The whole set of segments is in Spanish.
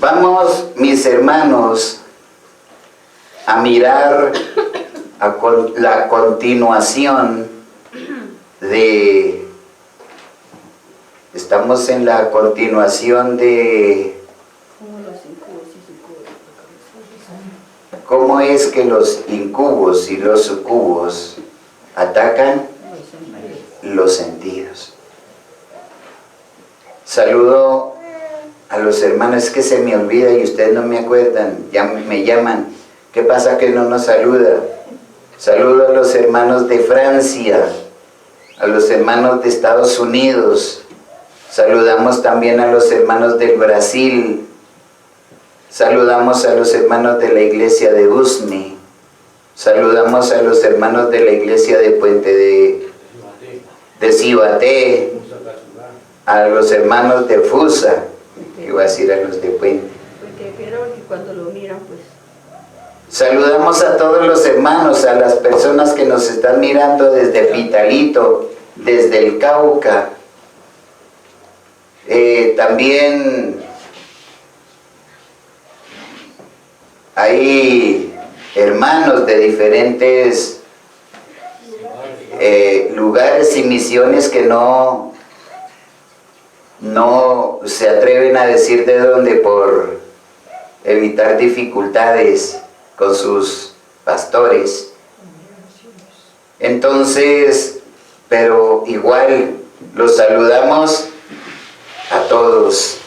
Vamos, mis hermanos, a mirar la continuación de... Estamos en la continuación de... ¿Cómo es que los incubos y los sucubos atacan los sentidos? Saludo a los hermanos, es que se me olvida y ustedes no me acuerdan, ya me llaman. ¿Qué pasa que no nos saluda? Saludo a los hermanos de Francia, a los hermanos de Estados Unidos, saludamos también a los hermanos del Brasil, saludamos a los hermanos de la iglesia de Usme, saludamos a los hermanos de la iglesia de Puente de Cibaté, a los hermanos de Fusa, iba a decir a los de Puente. Porque creo que cuando lo miran, pues... Saludamos a todos los hermanos, a las personas que nos están mirando desde Pitalito, desde el Cauca. También hay hermanos de diferentes lugares y misiones que no se atreven a decir de dónde por evitar dificultades con sus pastores. Entonces, pero igual los saludamos a todos.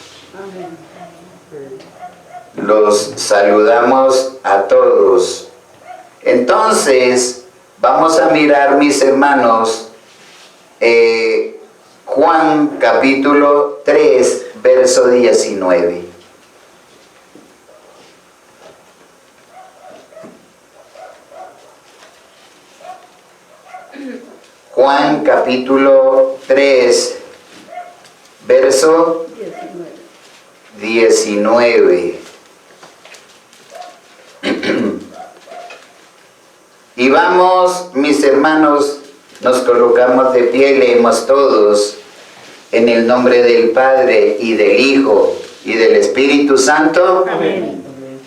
Los saludamos a todos. Entonces, vamos a mirar, mis hermanos, Juan capítulo 3, verso 19. Juan capítulo 3, verso 19. Y vamos, mis hermanos, nos colocamos de pie, leemos todos en el nombre del Padre y del Hijo y del Espíritu Santo. Amén.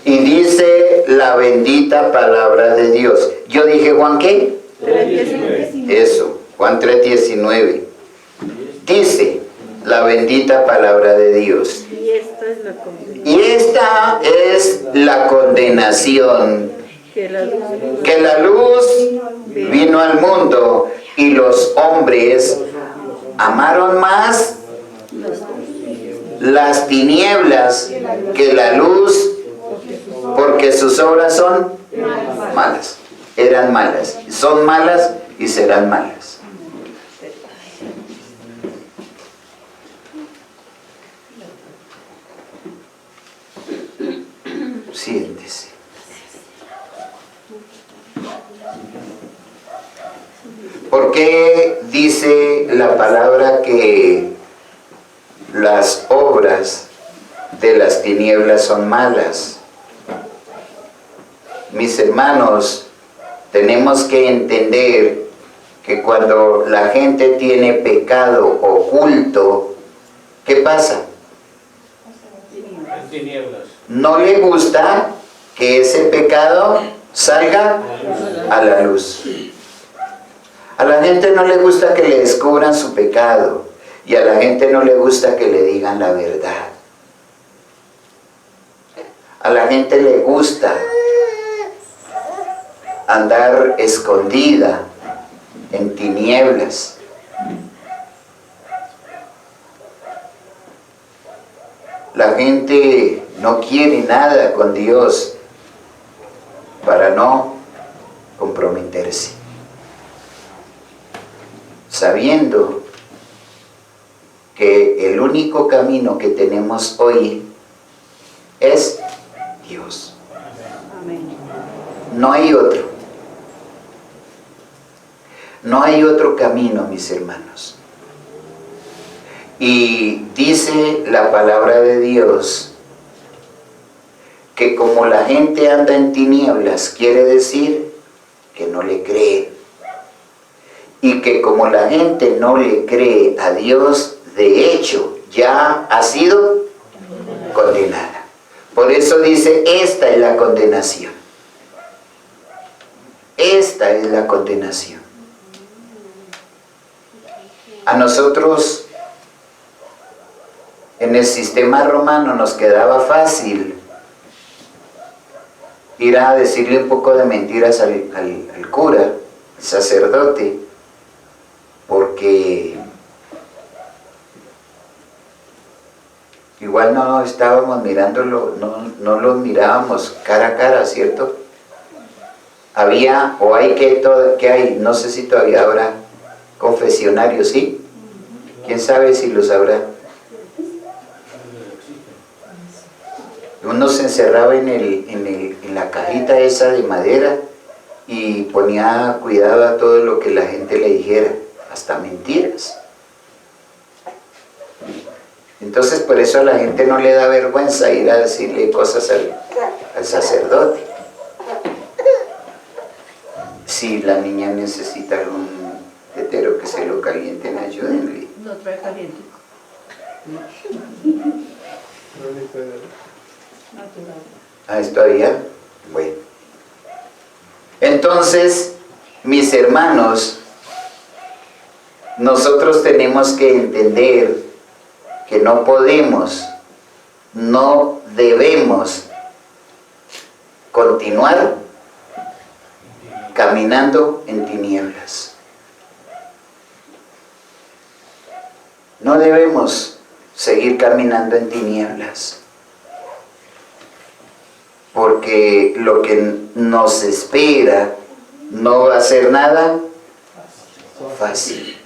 Y dice la bendita palabra de Dios. Yo dije, ¿Juan qué? 3:19. Eso, Juan 3:19. Dice la bendita palabra de Dios. Y esta es la condenación. Y esta es la condenación, Que que la luz vino al mundo y los hombres amaron más las tinieblas que la luz, porque sus obras son malas. Eran malas, son malas y serán malas. Siéntese. ¿Por qué dice la palabra que las obras de las tinieblas son malas? Mis hermanos, tenemos que entender que cuando la gente tiene pecado oculto, ¿qué pasa? No le gusta que ese pecado salga a la luz. A la gente no le gusta que le descubran su pecado y a la gente no le gusta que le digan la verdad. A la gente le gusta andar escondida en tinieblas. La gente no quiere nada con Dios para no comprometerse, sabiendo que el único camino que tenemos hoy es Dios. Amén. No hay otro. No hay otro camino, mis hermanos. Y dice la palabra de Dios que como la gente anda en tinieblas, quiere decir que no le cree. Y que como la gente no le cree a Dios, de hecho, ya ha sido condenada. Por eso dice, esta es la condenación. Esta es la condenación. A nosotros, en el sistema romano, nos quedaba fácil ir a decirle un poco de mentiras al cura, al sacerdote, porque igual no estábamos mirándolo, no los mirábamos cara a cara, ¿cierto? Había, o hay que hay, no sé si todavía habrá confesionarios, ¿sí? ¿Quién sabe si los habrá? Uno se encerraba en la cajita esa de madera y ponía cuidado a todo lo que la gente le dijera, hasta mentiras. Entonces por eso a la gente no le da vergüenza ir a decirle cosas al sacerdote. Si la niña necesita algún tetero que se lo calienten, ayúdenle. No trae caliente. Ah, ¿es todavía? Bueno. Entonces, mis hermanos, nosotros tenemos que entender que no podemos, no debemos continuar caminando en tinieblas. No debemos seguir caminando en tinieblas, porque lo que nos espera no va a ser nada fácil.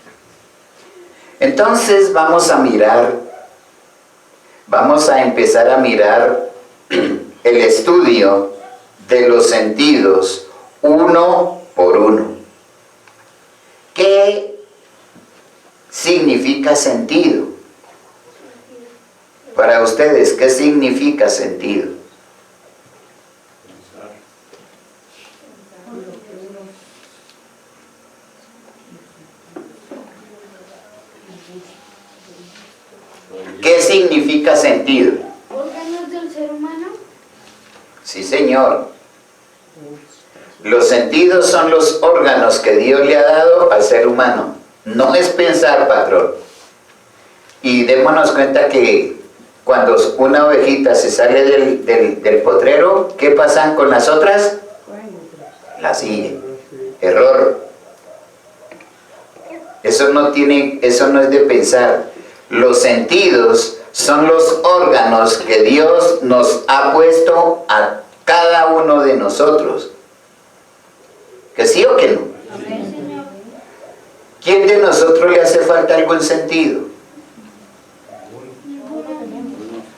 Entonces vamos a empezar a mirar el estudio de los sentidos uno por uno. ¿Qué significa sentido? Para ustedes, ¿qué significa sentido? ¿Qué significa sentido? ¿Órganos del ser humano? Sí, señor. Los sentidos son los órganos que Dios le ha dado al ser humano. No es pensar, patrón. Y démonos cuenta que cuando una ovejita se sale del potrero, ¿qué pasa con las otras? La siguen. Error. Eso no es de pensar. Los sentidos son los órganos que Dios nos ha puesto a cada uno de nosotros. ¿Que sí o que no? Amén, Señor. ¿Quién de nosotros le hace falta algún sentido?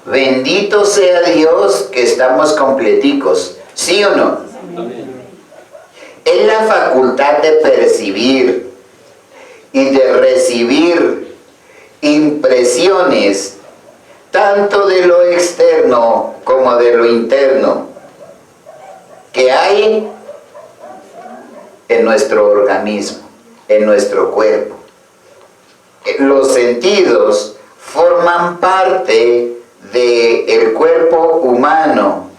Bendito sea Dios que estamos completicos. ¿Sí o no? Es la facultad de percibir y de recibir impresiones tanto de lo externo como de lo interno que hay en nuestro organismo, en nuestro cuerpo. Los sentidos forman parte del cuerpo humano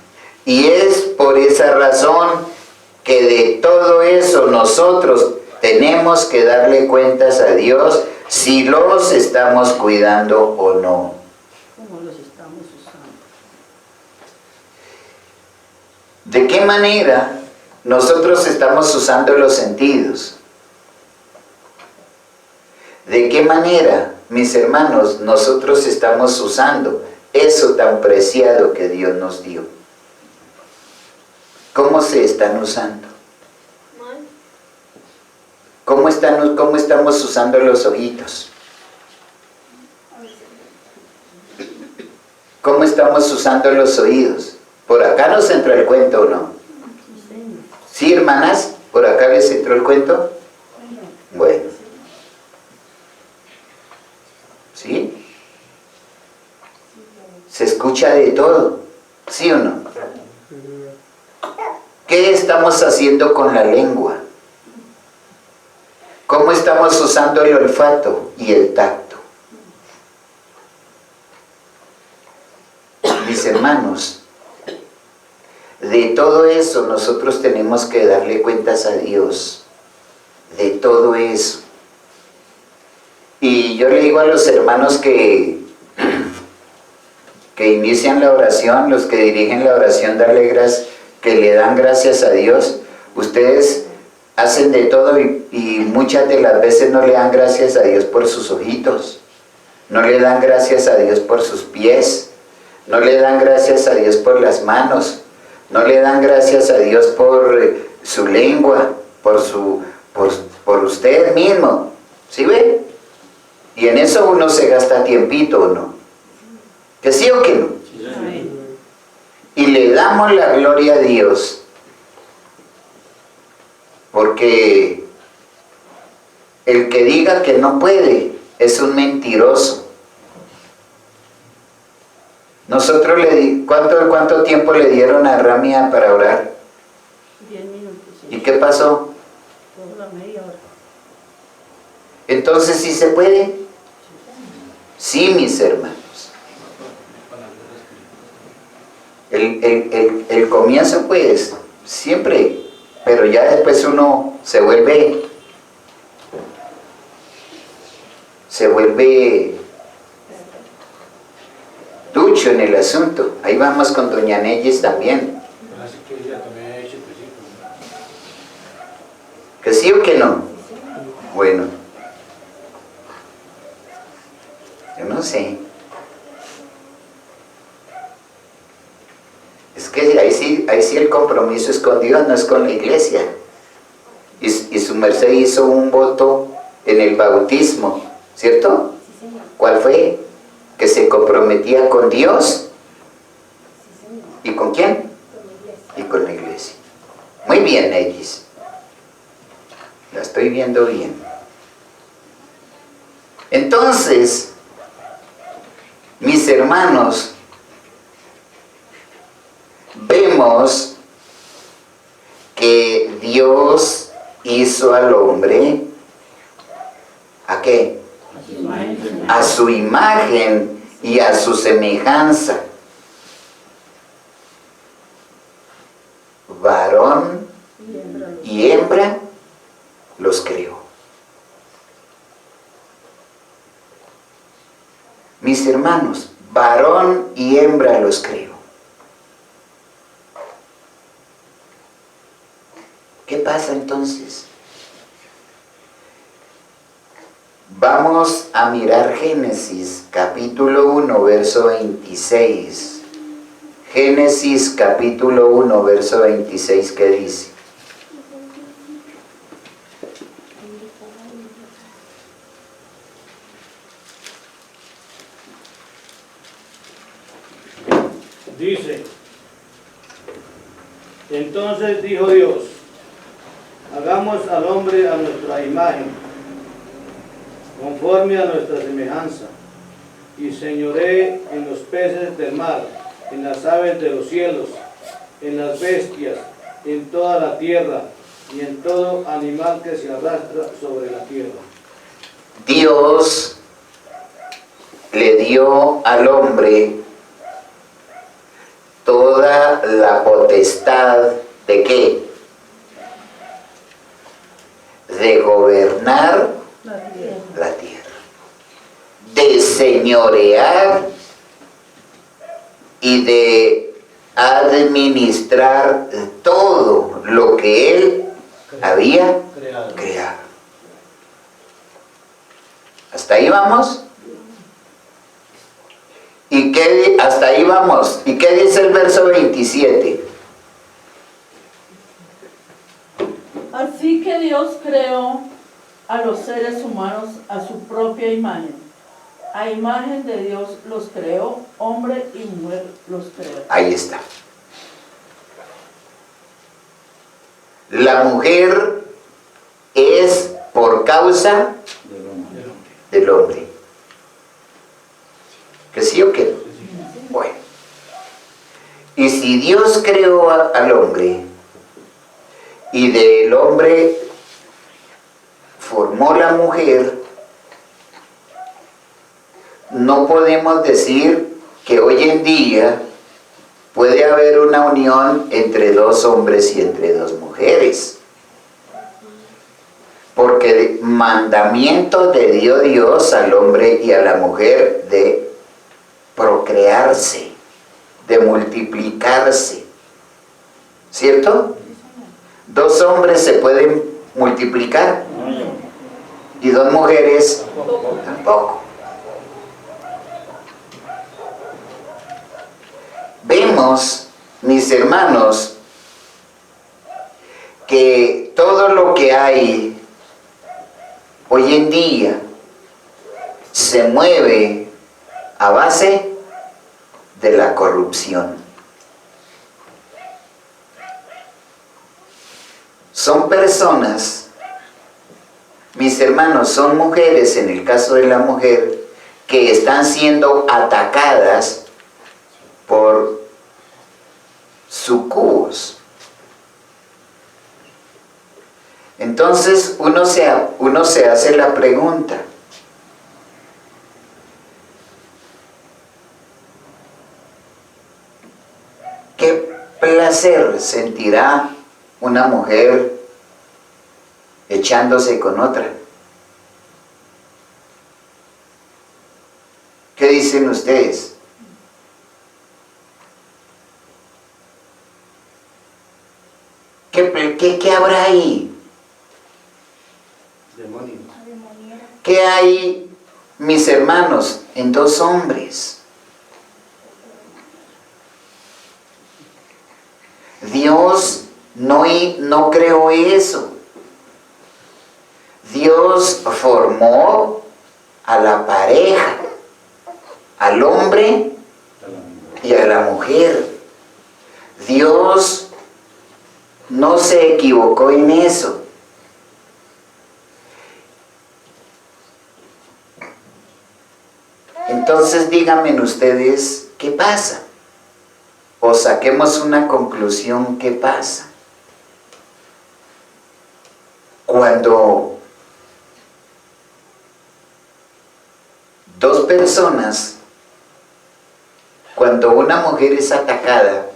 y es por esa razón que de todo eso nosotros tenemos que darle cuentas a Dios si los estamos cuidando o no. ¿Cómo los estamos usando? ¿De qué manera nosotros estamos usando los sentidos? ¿De qué manera, mis hermanos, nosotros estamos usando eso tan preciado que Dios nos dio? ¿Cómo se están usando? Mal. ¿Cómo estamos usando los ojitos? ¿Cómo estamos usando los oídos? ¿Por acá nos entró el cuento o no? ¿Sí, hermanas? ¿Por acá les entró el cuento? Bueno. ¿Sí? Se escucha de todo, ¿sí o no? ¿Qué estamos haciendo con la lengua? ¿Cómo estamos usando el olfato y el tacto? Mis hermanos, De todo eso nosotros tenemos que darle cuentas a Dios. De todo eso. Y yo le digo a los hermanos que inician la oración, los que dirigen la oración, que le dan gracias a Dios. Ustedes hacen de todo y muchas de las veces no le dan gracias a Dios por sus ojitos, no le dan gracias a Dios por sus pies, no le dan gracias a Dios por las manos, no le dan gracias a Dios por su lengua, por usted mismo. ¿Sí ve? Y en eso uno se gasta tiempito, ¿no? ¿Que sí o que no? Amén. Y le damos la gloria a Dios, porque el que diga que no puede es un mentiroso. Nosotros ¿cuánto tiempo le dieron a Ramia para orar? 10 minutos. ¿Y qué pasó? Toda la media hora. Entonces, ¿sí se puede? Sí, mis hermanos. El comienzo, pues, siempre, pero ya después uno se vuelve ducho en el asunto. Ahí vamos con doña Neyes también. Así que ella también ha hecho el principio. ¿Que sí o que no? Bueno, yo no sé. Es que ahí sí el compromiso es con Dios, no es con la iglesia. Y su merced hizo un voto en el bautismo, ¿cierto? ¿Cuál fue? Que se comprometía con Dios. ¿Y con quién? Y con la iglesia. Muy bien, X. La estoy viendo bien. Entonces, mis hermanos, vemos que Dios hizo al hombre, ¿a qué? A su imagen y a su semejanza. Varón y hembra los creó. Mis hermanos, varón y hembra los creó. ¿Qué pasa entonces? Vamos a mirar Génesis capítulo 1, verso 26. Génesis capítulo 1, verso 26, ¿qué dice? Dice, entonces dijo Dios, hagamos al hombre a nuestra imagen, conforme a nuestra semejanza, y señoree en los peces del mar, en las aves de los cielos, en las bestias, en toda la tierra, y en todo animal que se arrastra sobre la tierra. Dios le dio al hombre toda la potestad ¿de qué? De gobernar la tierra, de señorear y de administrar todo lo que él había creado. ¿Hasta ahí vamos? ¿Y qué? Hasta ahí vamos. ¿Y qué dice el verso 27? Así que Dios creó a los seres humanos a su propia imagen. A imagen de Dios los creó, hombre y mujer los creó. Ahí está. La mujer es por causa del hombre. ¿Que sí o qué? Bueno. Y si Dios creó al hombre y del hombre formó la mujer, no podemos decir que hoy en día puede haber una unión entre dos hombres y entre dos mujeres. Porque mandamiento le dio Dios al hombre y a la mujer de procrearse, de multiplicarse. ¿Cierto? Dos hombres se pueden multiplicar y dos mujeres tampoco. Vemos, mis hermanos, que todo lo que hay hoy en día se mueve a base de la corrupción. Son personas, mis hermanos, son mujeres, en el caso de la mujer, que están siendo atacadas por sucubos. Entonces uno se hace la pregunta: ¿qué placer sentirá una mujer echándose con otra? ¿Qué dicen ustedes? ¿Qué habrá ahí? Demonios. ¿Qué hay, mis hermanos, en dos hombres? Dios no creó eso. Dios formó a la pareja, al hombre y a la mujer. Dios no se equivocó en eso. Entonces díganme ustedes, ¿qué pasa? O saquemos una conclusión, ¿qué pasa? Cuando dos personas, cuando una mujer es atacada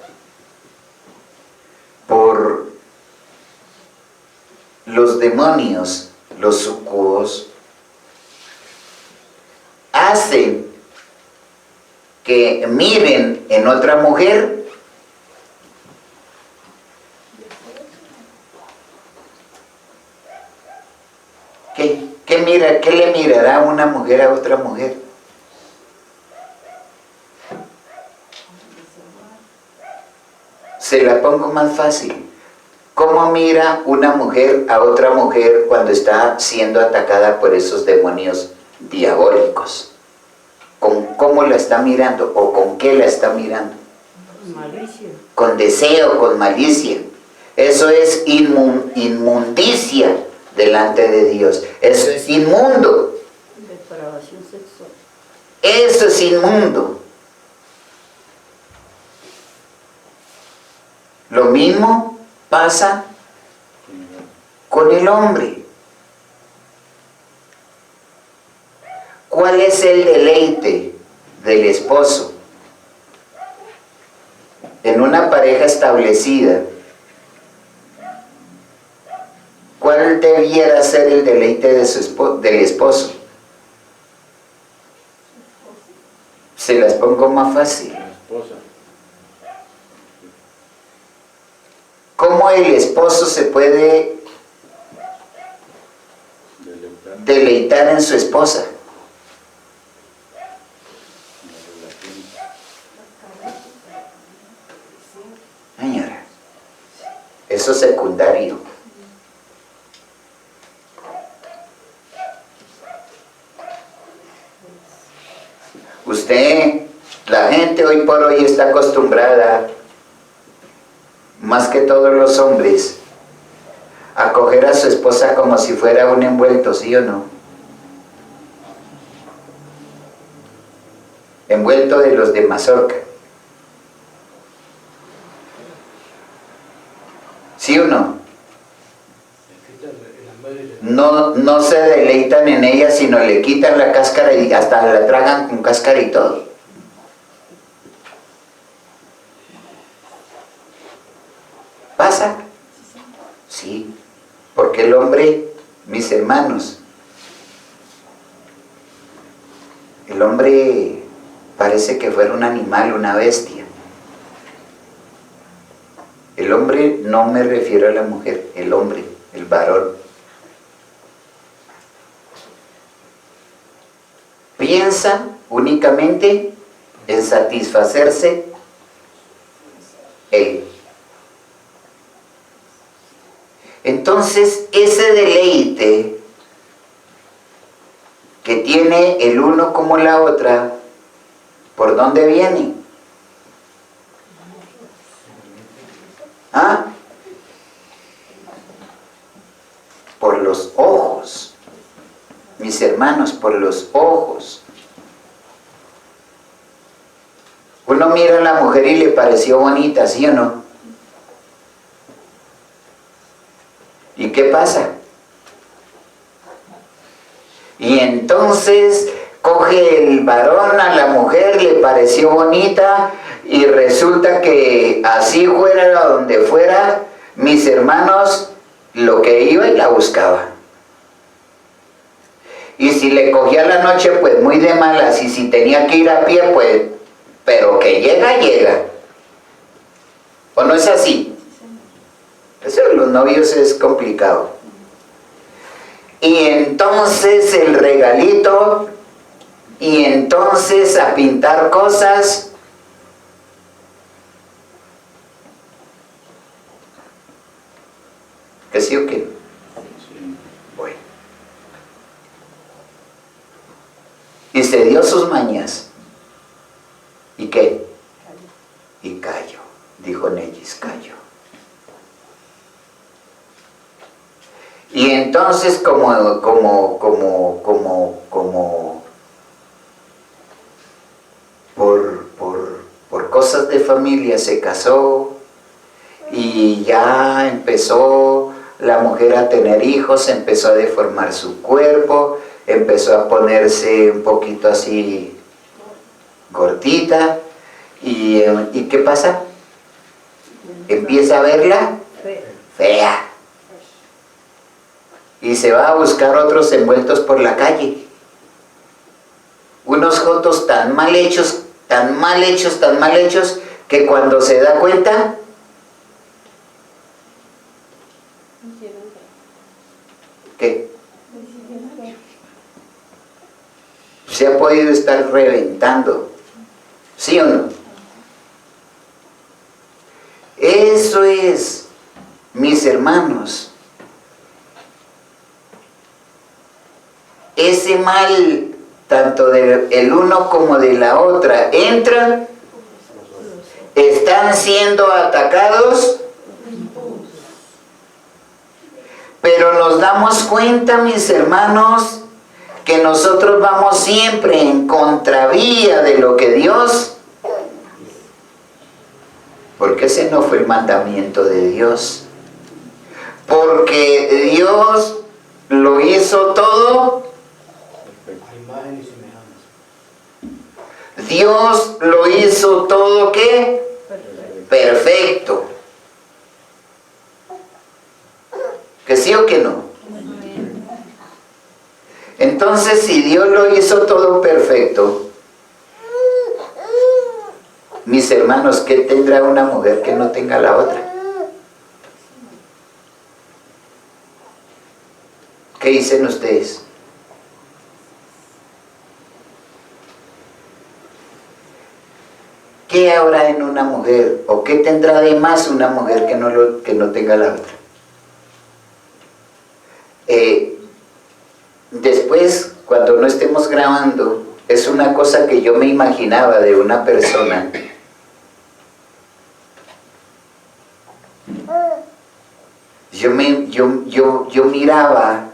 por los demonios, los sucubos, hacen que miren en otra mujer ¿qué le mirará una mujer a otra mujer? Se la pongo más fácil. ¿Cómo mira una mujer a otra mujer cuando está siendo atacada por esos demonios diabólicos? ¿Cómo la está mirando o con qué la está mirando? Con malicia. Con deseo, con malicia. Eso es inmundicia delante de Dios. Eso es inmundo. Depravación sexual. Eso es inmundo. Lo mismo pasa con el hombre. ¿Cuál es el deleite del esposo en una pareja establecida? ¿Cuál debiera ser el deleite de del esposo? Se las pongo más fácil. La esposa. ¿Cómo el esposo se puede deleitar en su esposa? Señora, eso es secundario. La gente hoy por hoy está acostumbrada, más que todos los hombres, a coger a su esposa como si fuera un envuelto, ¿sí o no? Envuelto de los de mazorca. ¿Sí o no? No se deleitan en ella, sino le quitan la cáscara y hasta la tragan con cáscara y todo. ¿Pasa? Sí, porque el hombre, mis hermanos, el hombre parece que fuera un animal, una bestia. El hombre, no me refiero a la mujer, el hombre, el varón. Piensa únicamente en satisfacerse él. Entonces, ese deleite que tiene el uno como la otra, ¿por dónde viene? ¿Ah? Por los ojos. Mis hermanos, por los ojos. Uno mira a la mujer y le pareció bonita, ¿sí o no? ¿Y qué pasa? Y entonces coge el varón a la mujer, le pareció bonita, y resulta que así fuera a donde fuera, mis hermanos, lo que iba y la buscaba. Y si le cogía la noche, pues muy de malas, y si tenía que ir a pie, pues, pero que llega, llega. ¿O no es así? Eso de los novios es complicado. Y entonces el regalito, y entonces a pintar cosas. ¿Que sí o qué? Bueno. Y se dio sus mañas. ¿Y qué? Y cayó, dijo Nellis, cayó. Y entonces por cosas de familia se casó y ya empezó la mujer a tener hijos, empezó a deformar su cuerpo, empezó a ponerse un poquito así gordita. ¿Y qué pasa? Empieza a verla fea. Y se va a buscar otros envueltos por la calle. Unos jotos tan mal hechos, tan mal hechos, tan mal hechos, que cuando se da cuenta, ¿qué? Se ha podido estar reventando. ¿Sí o no? Eso es, mis hermanos. Ese mal, tanto del uno como de la otra, entran, están siendo atacados, pero nos damos cuenta, mis hermanos, que nosotros vamos siempre en contravía de lo que Dios, porque ese no fue el mandamiento de Dios, porque Dios lo hizo todo. Dios lo hizo todo, ¿qué? Perfecto. ¿Que sí o que no? Entonces, si Dios lo hizo todo perfecto, mis hermanos, ¿qué tendrá una mujer que no tenga la otra? ¿Qué dicen ustedes? ¿Qué habrá en una mujer? ¿O qué tendrá de más una mujer que no tenga la otra? Después, cuando no estemos grabando, es una cosa que yo me imaginaba de una persona. Yo miraba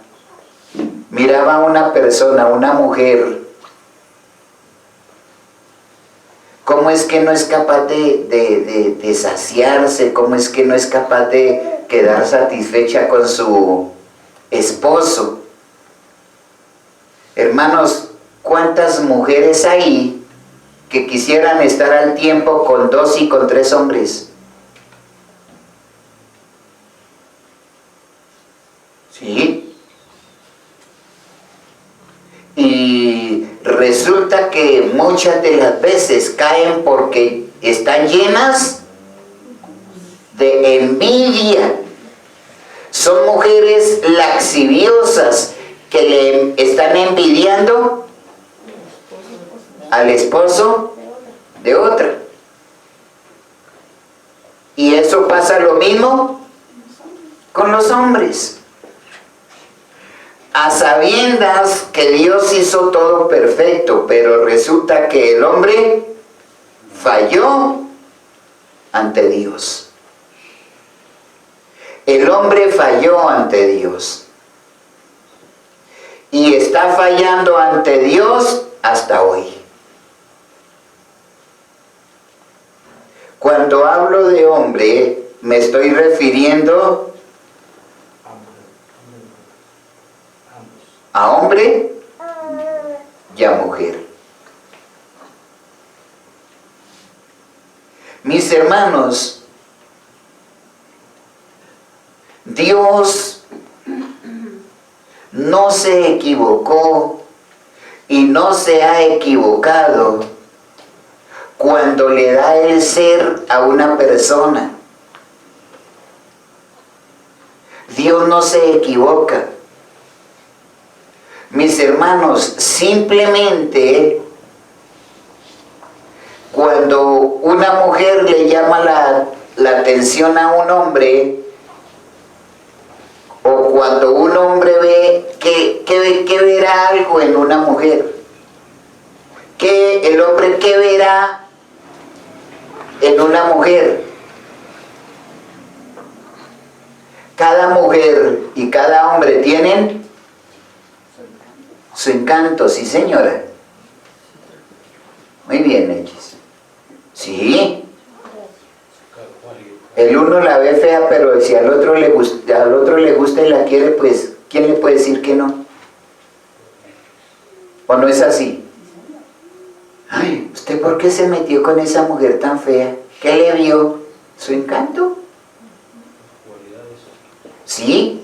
a una persona, una mujer, cómo es que no es capaz de saciarse, cómo es que no es capaz de quedar satisfecha con su esposo. Hermanos, ¿cuántas mujeres hay que quisieran estar al tiempo con 2 y con 3 hombres? resulta que muchas de las veces caen porque están llenas de envidia. Son mujeres laxiviosas que le están envidiando al esposo de otra. Y eso pasa lo mismo con los hombres. A sabiendas que Dios hizo todo perfecto, pero resulta que el hombre falló ante Dios. El hombre falló ante Dios. Y está fallando ante Dios hasta hoy. Cuando hablo de hombre, me estoy refiriendo a hombre y a mujer. Mis hermanos, Dios no se equivocó y no se ha equivocado cuando le da el ser a una persona. Dios no se equivoca. Mis hermanos, simplemente cuando una mujer le llama la atención a un hombre, o cuando un hombre ve que verá algo en una mujer, que el hombre que verá en una mujer. Cada mujer y cada hombre tienen su encanto, sí señora. Muy bien, X. Sí. El uno la ve fea, pero si al otro le gusta y la quiere, pues, ¿quién le puede decir que no? ¿O no es así? Ay, ¿usted por qué se metió con esa mujer tan fea? ¿Qué le vio? ¿Su encanto? ¿Sí?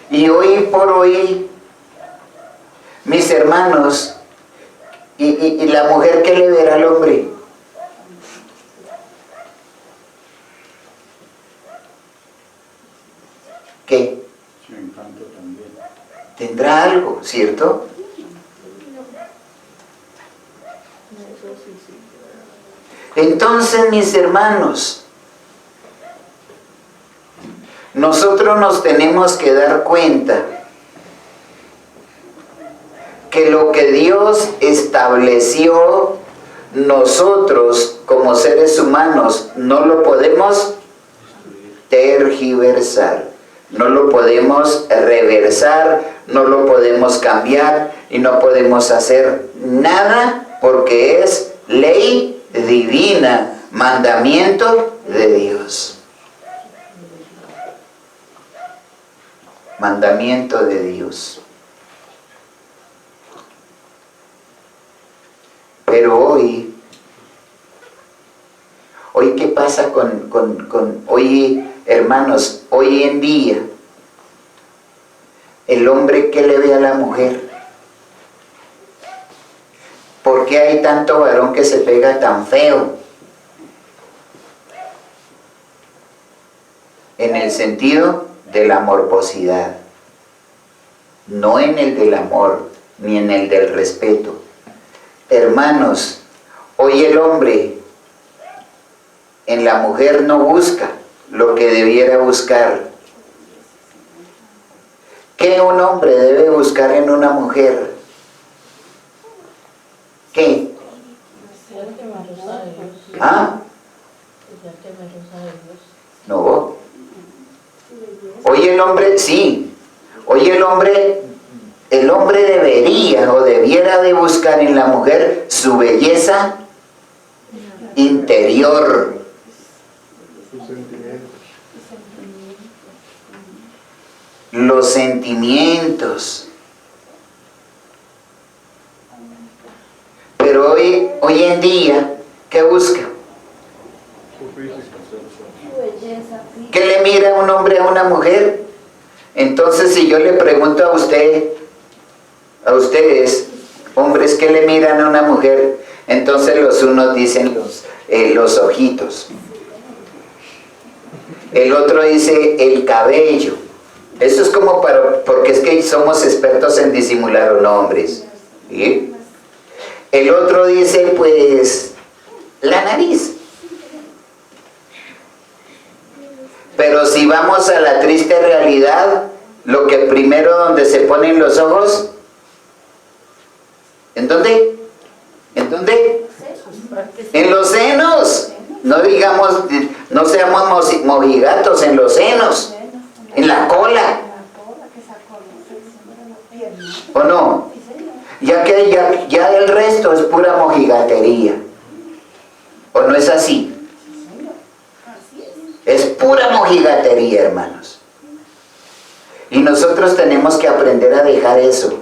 Y hoy por hoy, mis hermanos, y la mujer, ¿qué le verá al hombre? ¿Qué? Su encanto también. Tendrá algo, ¿cierto? Entonces, mis hermanos, nosotros nos tenemos que dar cuenta que lo que Dios estableció, nosotros como seres humanos no lo podemos tergiversar, no lo podemos reversar, no lo podemos cambiar y no podemos hacer nada porque es ley divina, mandamiento de Dios. Mandamiento de Dios. Pero hoy ¿qué pasa hoy, hermanos? Hoy en día, el hombre, ¿qué le ve a la mujer? ¿Por qué hay tanto varón que se pega tan feo? En el sentido de la morbosidad, no en el del amor, ni en el del respeto. Hermanos, hoy el hombre en la mujer no busca lo que debiera buscar. ¿Qué un hombre debe buscar en una mujer? ¿Qué? ¿Ah? No. Hoy el hombre, sí. Hoy el hombre debería o debiera de buscar en la mujer su belleza interior. Los sentimientos. Pero hoy en día, ¿qué busca? ¿Qué le mira un hombre a una mujer? Entonces, si yo le pregunto a usted, a ustedes, hombres que le miran a una mujer, entonces los unos dicen los ojitos, el otro dice el cabello. Eso es como porque es que somos expertos en disimular, ¿o no, hombres? ¿Sí? El otro dice, pues, la nariz. Pero si vamos a la triste realidad, lo que primero donde se ponen los ojos, ¿en dónde? ¿En dónde? En los senos. No digamos, no seamos mojigatos, en los senos, en la cola. ¿O no? Ya que ya el resto es pura mojigatería. ¿O no es así? Es pura mojigatería, hermanos. Y nosotros tenemos que aprender a dejar eso.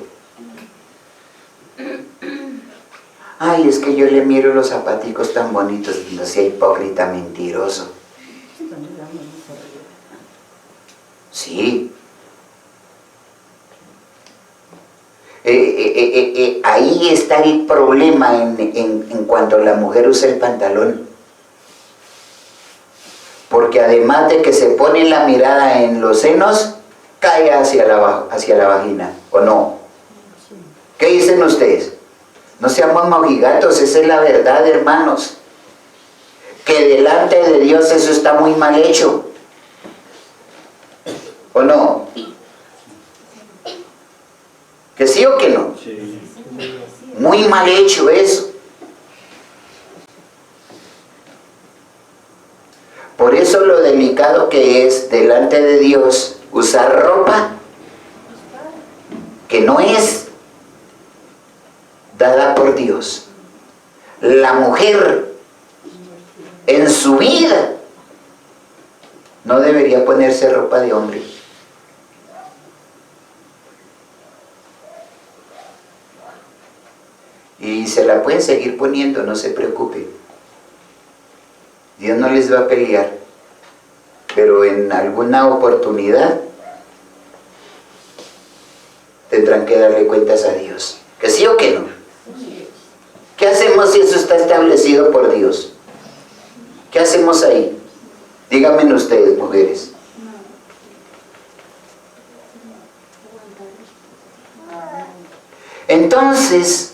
Ay, es que yo le miro los zapaticos tan bonitos, no sea hipócrita, mentiroso. Sí. Ahí está el problema en cuanto la mujer usa el pantalón. Porque además de que se pone la mirada en los senos, cae hacia la vagina, ¿o no? ¿Qué dicen ustedes? No seamos mojigatos, esa es la verdad, hermanos. Que delante de Dios eso está muy mal hecho. ¿O no? ¿Que sí o que no? Sí. Muy mal hecho eso. Por eso lo delicado que es delante de Dios usar ropa que no es dada por Dios. La mujer en su vida no debería ponerse ropa de hombre. Y se la pueden seguir poniendo, no se preocupen. Dios no les va a pelear, pero en alguna oportunidad tendrán que darle cuentas a Dios. ¿Que sí o que no? ¿Qué hacemos si eso está establecido por Dios? ¿Qué hacemos ahí? Díganme ustedes, mujeres. Entonces,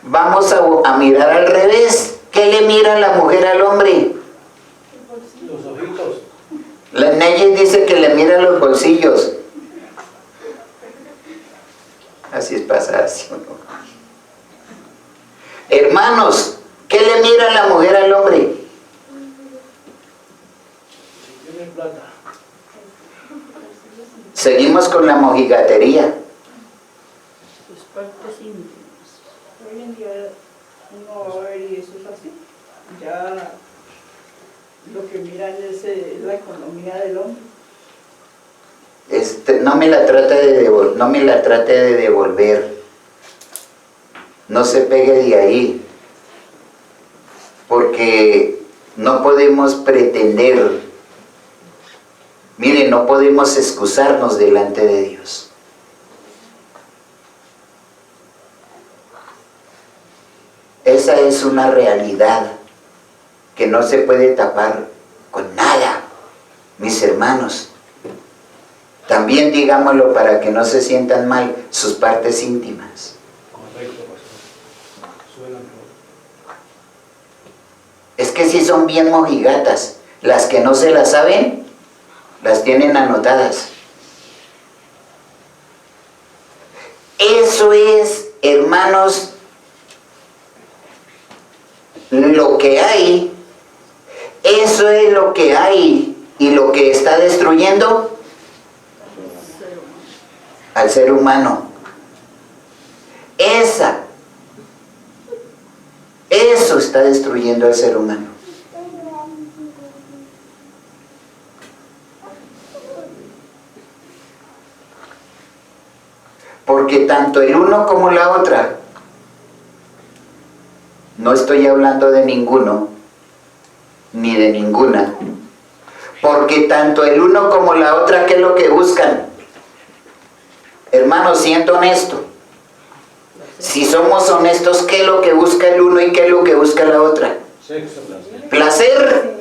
vamos a mirar al revés. ¿Qué le mira la mujer al hombre? Los ojitos. La Neyes dice que le mira los bolsillos. Así es pasar, ¿sí o no? Hermanos, ¿qué le mira la mujer al hombre? Si tienen plata. Seguimos con la mojigatería. Sus partes íntimas. Hoy en día uno va a ver y eso es así. Ya lo que miran es la economía del hombre. No me la trate de devolver. No se pegue de ahí. Porque no podemos pretender. Miren, no podemos excusarnos delante de Dios. Esa es una realidad que no se puede tapar con nada, mis hermanos. También digámoslo para que no se sientan mal, sus partes íntimas. Correcto, pastor. Suena mejor. Es que si son bien mojigatas, las que no se las saben, las tienen anotadas. Eso es, hermanos, lo que hay. Eso es lo que hay y lo que está destruyendo al ser humano. Eso está destruyendo al ser humano. Porque tanto el uno como la otra, no estoy hablando de ninguno, ni de ninguna, porque tanto el uno como la otra, ¿qué es lo que buscan? Hermanos, siendo honesto, Si somos honestos, ¿qué es lo que busca el uno y qué es lo que busca la otra? Sexo, placer. Placer.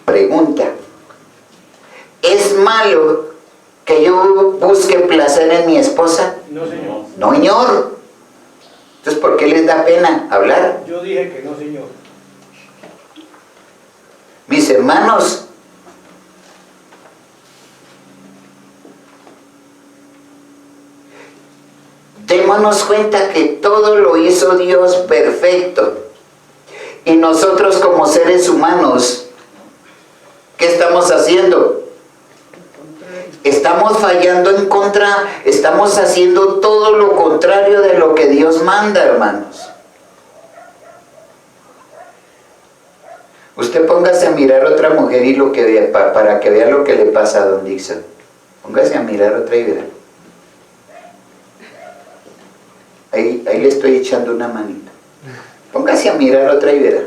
Pregunta. ¿Es malo que yo busque placer en mi esposa? No, señor. No, señor. Entonces, ¿por qué les da pena hablar? Yo dije que no, señor. Mis hermanos, démonos cuenta que todo lo hizo Dios perfecto. Y nosotros como seres humanos, ¿qué estamos haciendo? Estamos fallando en contra, estamos haciendo todo lo contrario de lo que Dios manda, hermanos. Usted póngase a mirar a otra mujer y lo que vea, para que vea lo que le pasa a don Dixon. Póngase a mirar otra y verá. Ahí le estoy echando una manita. Póngase a mirar otra y verá.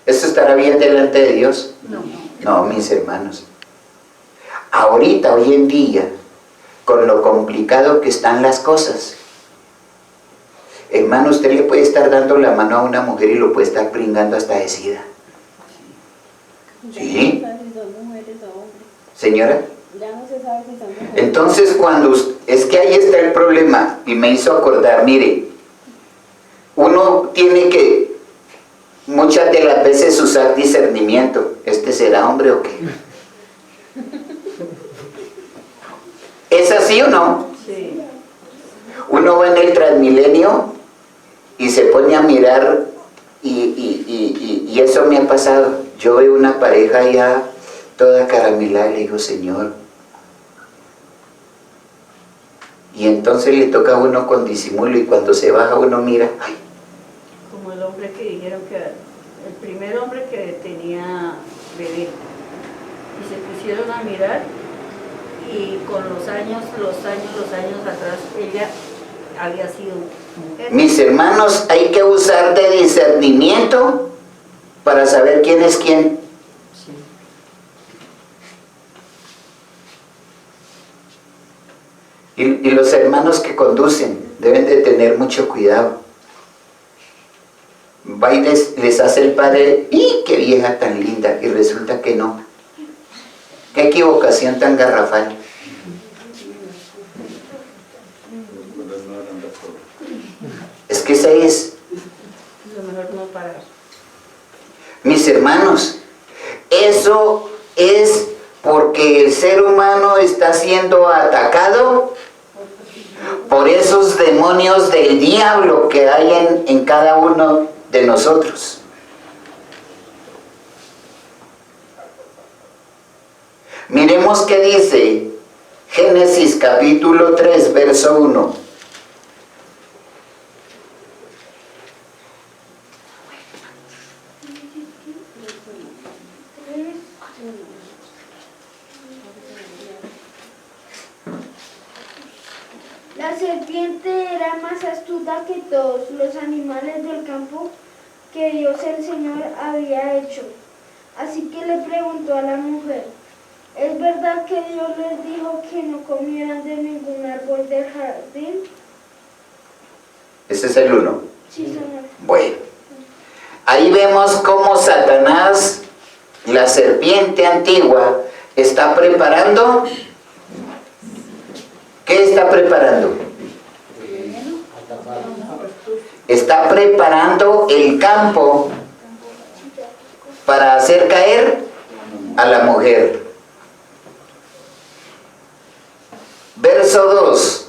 ¿Esto estará bien delante de Dios? No. No, mis hermanos. Ahorita, hoy en día, con lo complicado que están las cosas, hermano, usted le puede estar dando la mano a una mujer y lo puede estar pringando hasta de sida. ¿Sí? Señora. Ya no se sabe si son mujeres. Entonces, es que ahí está el problema, y me hizo acordar, mire, uno tiene que muchas de las veces usar discernimiento. ¿Este será hombre o qué? ¿Es así o no? Sí. Uno va en el Transmilenio y se pone a mirar y eso me ha pasado. Yo veo una pareja ya toda caramelada y le digo, Señor. Y entonces le toca a uno con disimulo y cuando se baja uno mira, ay, Como el hombre que dijeron que el primer hombre que tenía bebé. Y se pusieron a mirar y con los años atrás ella había sido mujer. mis hermanos, hay que usar de discernimiento para saber quién es quién. Sí. Y los hermanos que conducen deben de tener mucho cuidado. Va y les hace el padre, ¡y qué vieja tan linda! Y resulta que no. ¡Qué equivocación tan garrafal! Es que esa es. Lo mejor no parar. Mis hermanos, eso es porque el ser humano está siendo atacado por esos demonios del diablo que hay en cada uno de nosotros. Miremos qué dice Génesis capítulo 3, verso 1. La serpiente era más astuta que todos los animales del campo que Dios el Señor había hecho. Así que le preguntó a la mujer, ¿es verdad que Dios les dijo que no comieran de ningún árbol del jardín? Ese es el 1. Sí, Señor. Bueno, ahí vemos cómo Satanás, la serpiente antigua, está preparando. ¿Qué está preparando? Está preparando el campo para hacer caer a la mujer. Verso 2.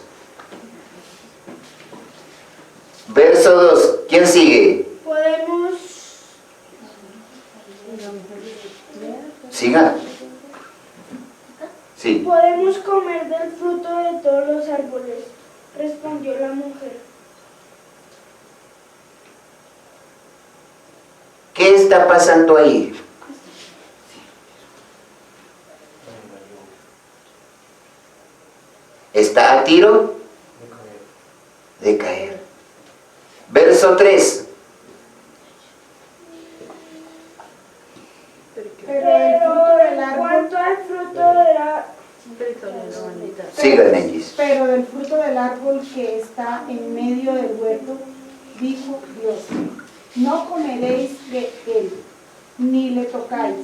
Verso 2. ¿Quién sigue? Siga. Sí. Podemos comer del fruto de todos los árboles, respondió la mujer. ¿Qué está pasando ahí? Está a tiro de caer. Verso 3. Sigan ellos. Pero del fruto del árbol que está en medio del huerto, dijo Dios, no comeréis de él, ni lo tocáis,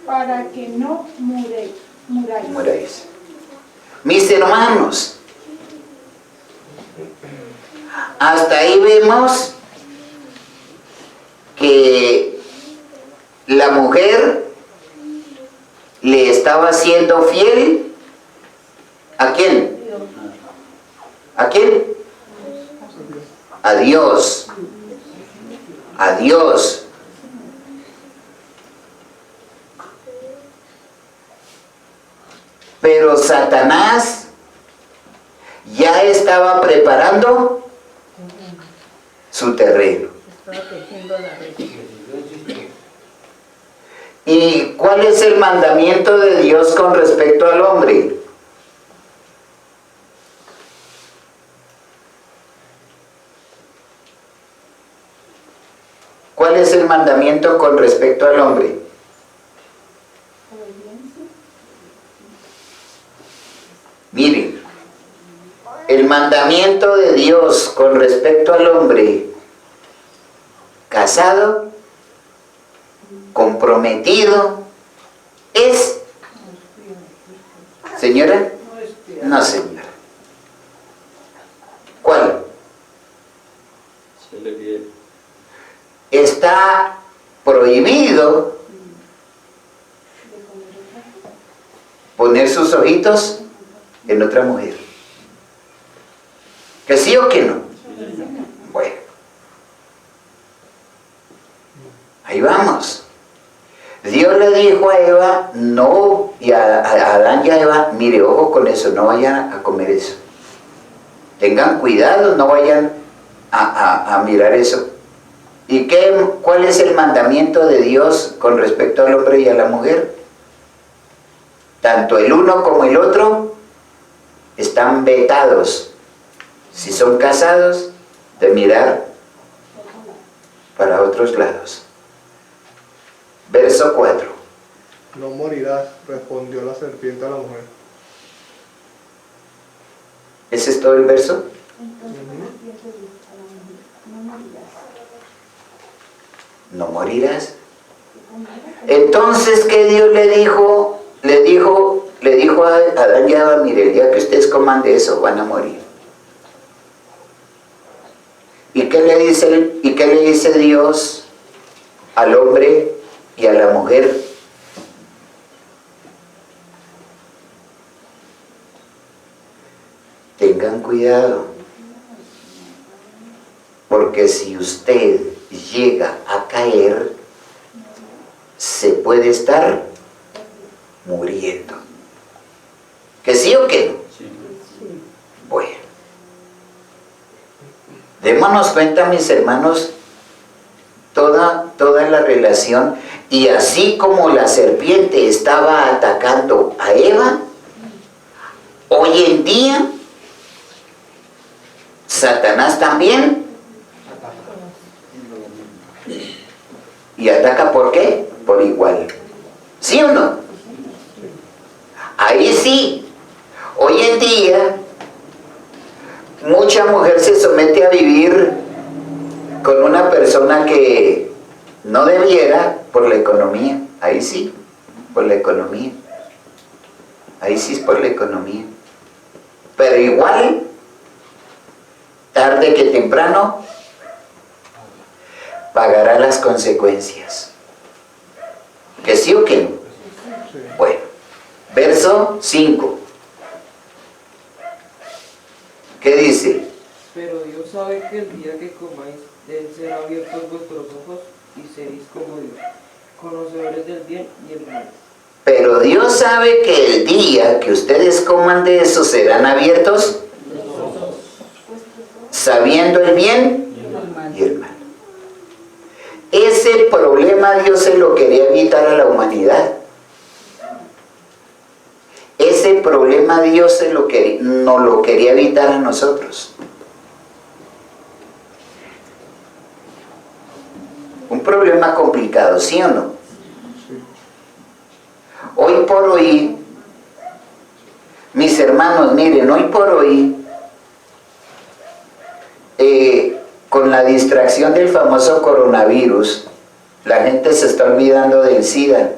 para que no muráis. Mis hermanos, hasta ahí vemos que la mujer le estaba siendo fiel. ¿A quién? ¿A quién? A Dios. A Dios. Pero Satanás ya estaba preparando su terreno. Estaba tejiendo la red. ¿Y cuál es el mandamiento de Dios con respecto al hombre? ¿Cuál es el mandamiento con respecto al hombre? Miren, el mandamiento de Dios con respecto al hombre casado, comprometido, es... ¿Señora? No, señora. ¿Cuál? Está prohibido poner sus ojitos en otra mujer. ¿Que sí o que no? Bueno. Ahí vamos. Dios le dijo a Eva, no, y a Adán y a Eva, mire, ojo con eso, no vayan a comer eso. Tengan cuidado, no vayan a mirar eso. ¿Y cuál es el mandamiento de Dios con respecto al hombre y a la mujer? Tanto el uno como el otro están vetados, si son casados, de mirar para otros lados. Verso 4. No morirás, respondió la serpiente a la mujer. ¿Ese es todo el verso? No morirás. Entonces, ¿qué Dios le dijo? Le dijo a Adán y a Eva, mire, el día que ustedes coman de eso, van a morir. ¿Y qué le dice Dios al hombre y a la mujer? Tengan cuidado, porque si usted llega a caer, se puede estar muriendo. ¿Que sí o que no? Sí. Bueno, démonos cuenta, mis hermanos, toda la relación, y así como la serpiente estaba atacando a Eva, hoy en día Satanás también. ¿Y ataca por qué? Por igual. ¿Sí o no? Ahí sí. Hoy en día, mucha mujer se somete a vivir con una persona que no debiera por la economía. Ahí sí, por la economía. Ahí sí es por la economía. Pero igual, tarde que temprano, pagará las consecuencias. ¿Que sí o que no? Bueno, verso 5. ¿Qué dice? Pero Dios sabe que el día que comáis de él serán abiertos vuestros ojos y seréis como Dios, conocedores del bien y el mal. Pero Dios sabe que el día que ustedes coman de eso serán abiertos, sabiendo el bien y el mal. Ese problema Dios se lo quería evitar a la humanidad. Ese problema Dios no lo quería evitar a nosotros. Un problema complicado, ¿sí o no? Hoy por hoy hermanos, miren, hoy por hoy, con la distracción del famoso coronavirus, la gente se está olvidando del SIDA.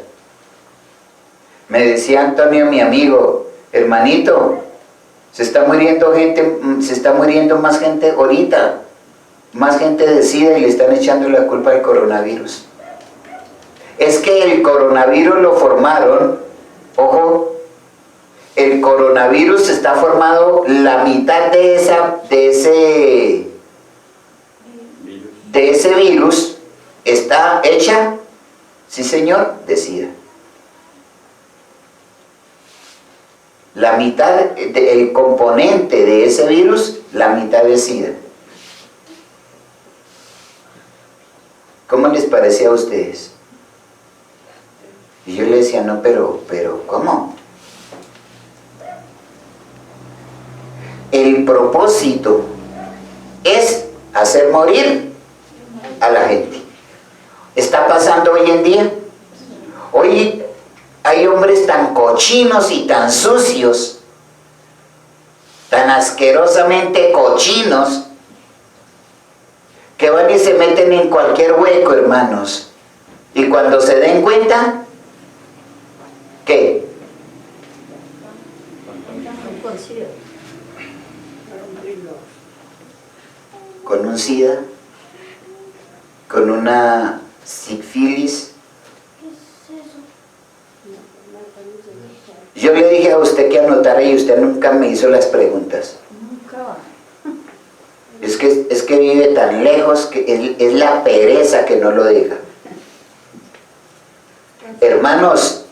Me decía Antonio, mi amigo, hermanito, se está muriendo más gente ahorita, más gente de SIDA, y le están echando la culpa al coronavirus. Es que el coronavirus lo formaron, ojo, el coronavirus está formado, la mitad de ese virus está hecha, sí señor, de SIDA. La mitad, el componente de ese virus, la mitad de SIDA. ¿Cómo les parecía a ustedes? Y yo le decía, no, pero, ¿cómo? El propósito es hacer morir a la gente. Está pasando hoy en día. Hoy hay hombres tan cochinos y tan sucios, tan asquerosamente cochinos, que van y se meten en cualquier hueco, hermanos. Y cuando se den cuenta, ¿qué? Con un SIDA, con una sífilis. Yo le dije a usted que anotara y usted nunca me hizo las preguntas. Nunca. Es que vive tan lejos que es la pereza que no lo deja. Hermanos,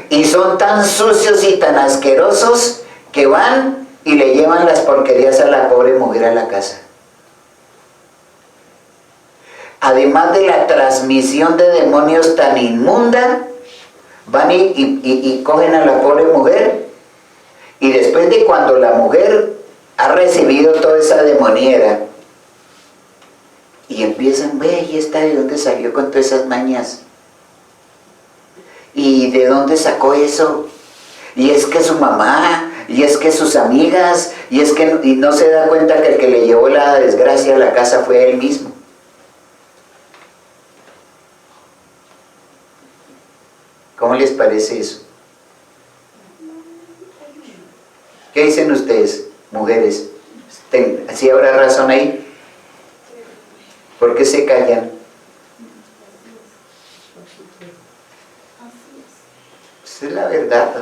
y son tan sucios y tan asquerosos que van y le llevan las porquerías a la pobre mujer a la casa. Además de la transmisión de demonios tan inmunda, van y cogen a la pobre mujer, y después de cuando la mujer ha recibido toda esa demoniera, y empiezan, ve, ¿y esta de dónde salió con todas esas mañas? ¿Y de dónde sacó eso? Y es que su mamá, y es que sus amigas, y no se da cuenta que el que le llevó la desgracia a la casa fue él mismo. ¿Cómo les parece eso? ¿Qué dicen ustedes, mujeres? ¿Sí habrá razón ahí? ¿Por qué se callan? Esa es la verdad.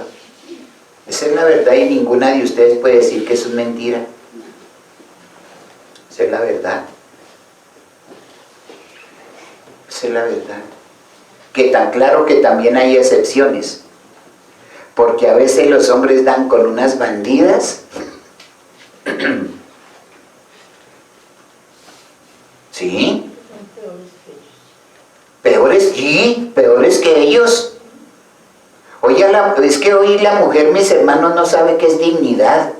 Esa es la verdad, y ninguna de ustedes puede decir que eso es mentira. Esa es la verdad. Esa es la verdad. Que tan claro que también hay excepciones, porque a veces los hombres dan con unas bandidas, ¿sí? Peores que ellos. Oye, es que hoy la mujer, mis hermanos, no sabe qué es dignidad.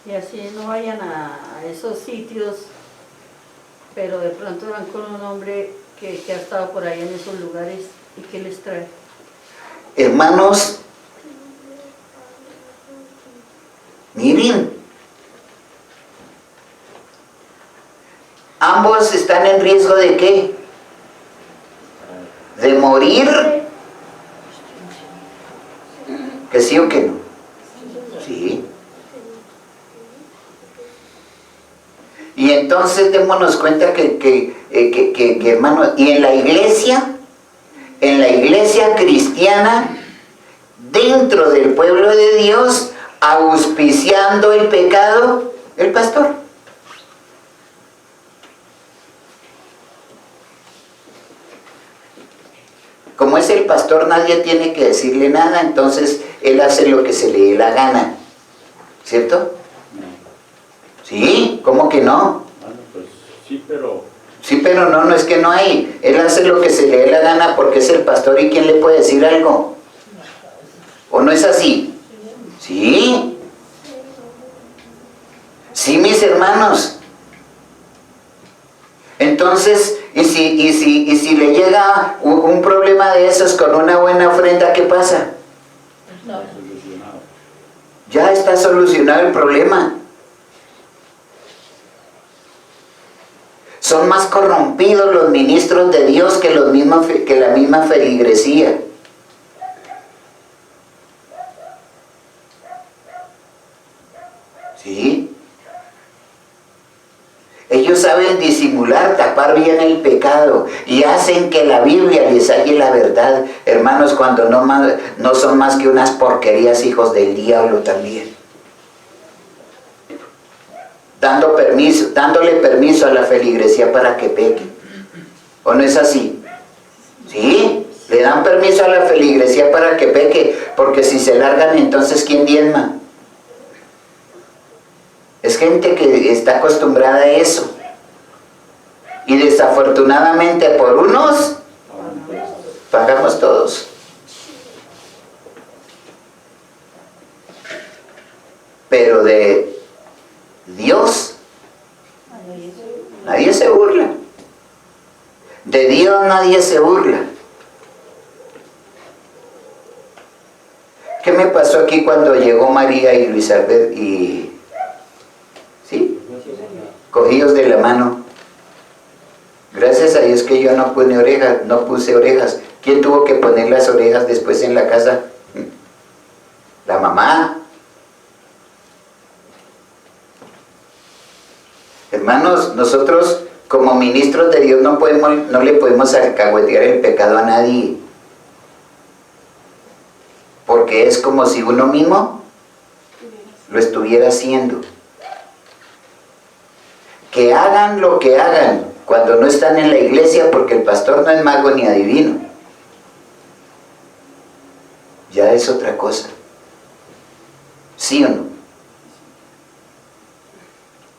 Y así no vayan a esos sitios, pero de pronto van con un hombre que ha estado por ahí en esos lugares, y ¿qué les trae? Hermanos, miren, ambos están en riesgo ¿de qué? De morir. ¿Que sí o que no? Sí. Y entonces démonos cuenta que hermanos, y en la iglesia cristiana, dentro del pueblo de Dios, auspiciando el pecado, el pastor. Como es el pastor, nadie tiene que decirle nada, entonces él hace lo que se le dé la gana, ¿cierto? ¿Sí? ¿Cómo que no? Bueno, pues sí, pero... Sí, pero no es que no hay. Él hace lo que se le dé la gana porque es el pastor, y ¿quién le puede decir algo? ¿O no es así? ¿Sí? Sí, mis hermanos. Entonces, y si le llega un problema de esos con una buena ofrenda, ¿qué pasa? Ya está solucionado el problema. Son más corrompidos los ministros de Dios que la misma feligresía. ¿Sí? Ellos saben disimular, tapar bien el pecado y hacen que la Biblia les halle la verdad, hermanos, cuando no son más que unas porquerías, hijos del diablo también. Dándole permiso a la feligresía para que peque. ¿O no es así? ¿Sí? Le dan permiso a la feligresía para que peque, porque si se largan, entonces ¿quién diezma? Es gente que está acostumbrada a eso. Y desafortunadamente por unos pagamos todos. Pero de Dios nadie se burla. De Dios nadie se burla. ¿Qué me pasó aquí cuando llegó María y Luis Albert y... ¿sí? Cogidos de la mano? Gracias a Dios que yo no puse orejas. ¿Quién tuvo que poner las orejas después en la casa? La mamá. Hermanos, nosotros como ministros de Dios no le podemos alcahuetear el pecado a nadie. Porque es como si uno mismo lo estuviera haciendo. Que hagan lo que hagan cuando no están en la iglesia, porque el pastor no es mago ni adivino. Ya es otra cosa. ¿Sí o no?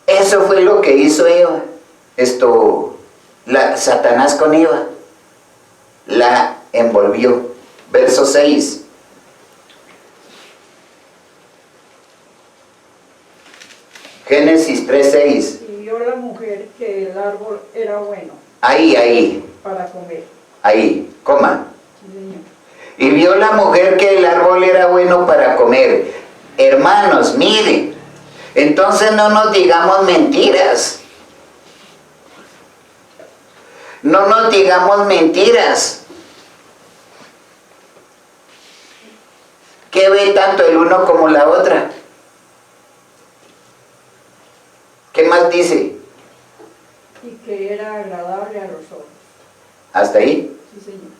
Eso fue lo que hizo Eva. Satanás con Eva. La envolvió. Verso 6. Génesis 3:6. Y vio la mujer que el árbol era bueno. Ahí. Para comer. Ahí, coma. Sí, señor. Y vio la mujer que el árbol era bueno para comer. Hermanos, miren. Entonces no nos digamos mentiras. No nos digamos mentiras. ¿Qué ve tanto el uno como la otra? ¿Qué más dice? Y que era agradable a los ojos. ¿Hasta ahí? Sí, señor.